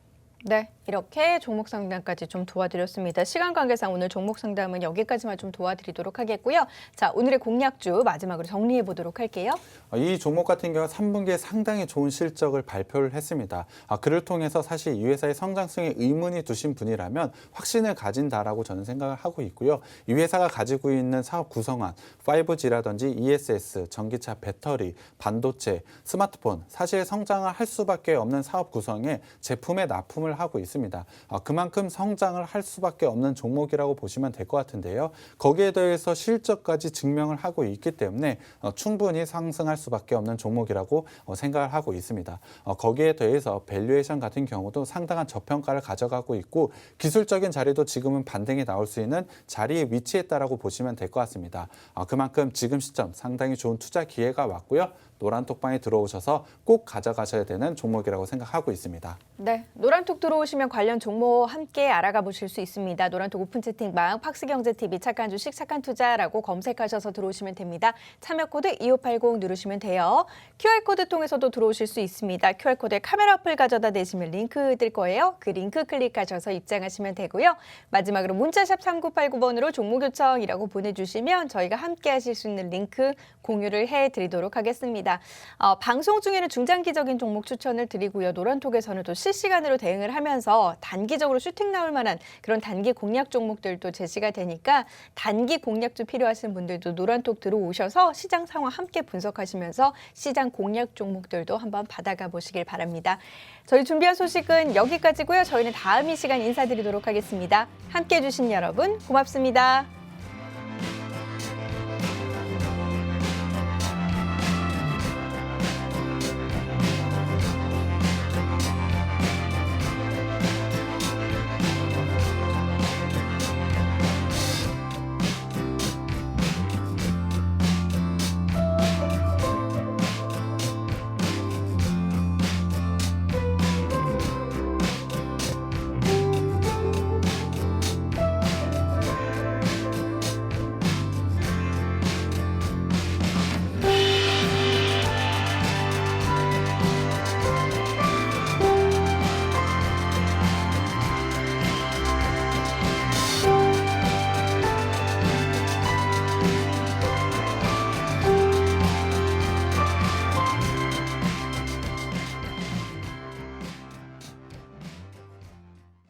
네, 이렇게 종목 상담까지 좀 도와드렸습니다. 시간 관계상 오늘 종목 상담은 여기까지만 좀 도와드리도록 하겠고요. 자, 오늘의 공략주 마지막으로 정리해 보도록 할게요. 이 종목 같은 경우 3분기에 상당히 좋은 실적을 발표를 했습니다. 그를 통해서 사실 이 회사의 성장성에 의문이 두신 분이라면 확신을 가진다라고 저는 생각을 하고 있고요. 이 회사가 가지고 있는 사업 구성안, 5G라든지 ESS, 전기차 배터리, 반도체, 스마트폰 사실 성장을 할 수밖에 없는 사업 구성에 제품의 납품을 하고 있습니다. 그만큼 성장을 할 수밖에 없는 종목이라고 보시면 될 것 같은데요. 거기에 대해서 실적까지 증명을 하고 있기 때문에 충분히 상승할 수밖에 없는 종목이라고 생각을 하고 있습니다. 거기에 대해서 밸류에이션 같은 경우도 상당한 저평가를 가져가고 있고 기술적인 자리도 지금은 반등이 나올 수 있는 자리에 위치했다라고 보시면 될 것 같습니다. 그만큼 지금 시점 상당히 좋은 투자 기회가 왔고요. 노란톡방에 들어오셔서 꼭 가져가셔야 되는 종목이라고 생각하고 있습니다. 네, 노란톡 들어오시면 관련 종목 함께 알아가 보실 수 있습니다. 노란톡 오픈 채팅방 팍스경제TV 착한 주식 착한 투자라고 검색하셔서 들어오시면 됩니다. 참여 코드 2580 누르시면 돼요. QR코드 통해서도 들어오실 수 있습니다. QR코드에 카메라 어플 가져다 대시면 링크 뜰 거예요. 그 링크 클릭하셔서 입장하시면 되고요. 마지막으로 문자샵 3989번으로 종목 요청이라고 보내주시면 저희가 함께 하실 수 있는 링크 공유를 해드리도록 하겠습니다. 방송 중에는 중장기적인 종목 추천을 드리고요. 노란톡에서는 또 실시간으로 대응을 진행을 하면서 단기적으로 슈팅 나올 만한 그런 단기 공략 종목들도 제시가 되니까 단기 공략주 필요하신 분들도 노란톡 들어오셔서 시장 상황 함께 분석하시면서 시장 공략 종목들도 한번 받아가 보시길 바랍니다. 저희 준비한 소식은 여기까지고요. 저희는 다음 이 시간 인사드리도록 하겠습니다. 함께해 주신 여러분 고맙습니다.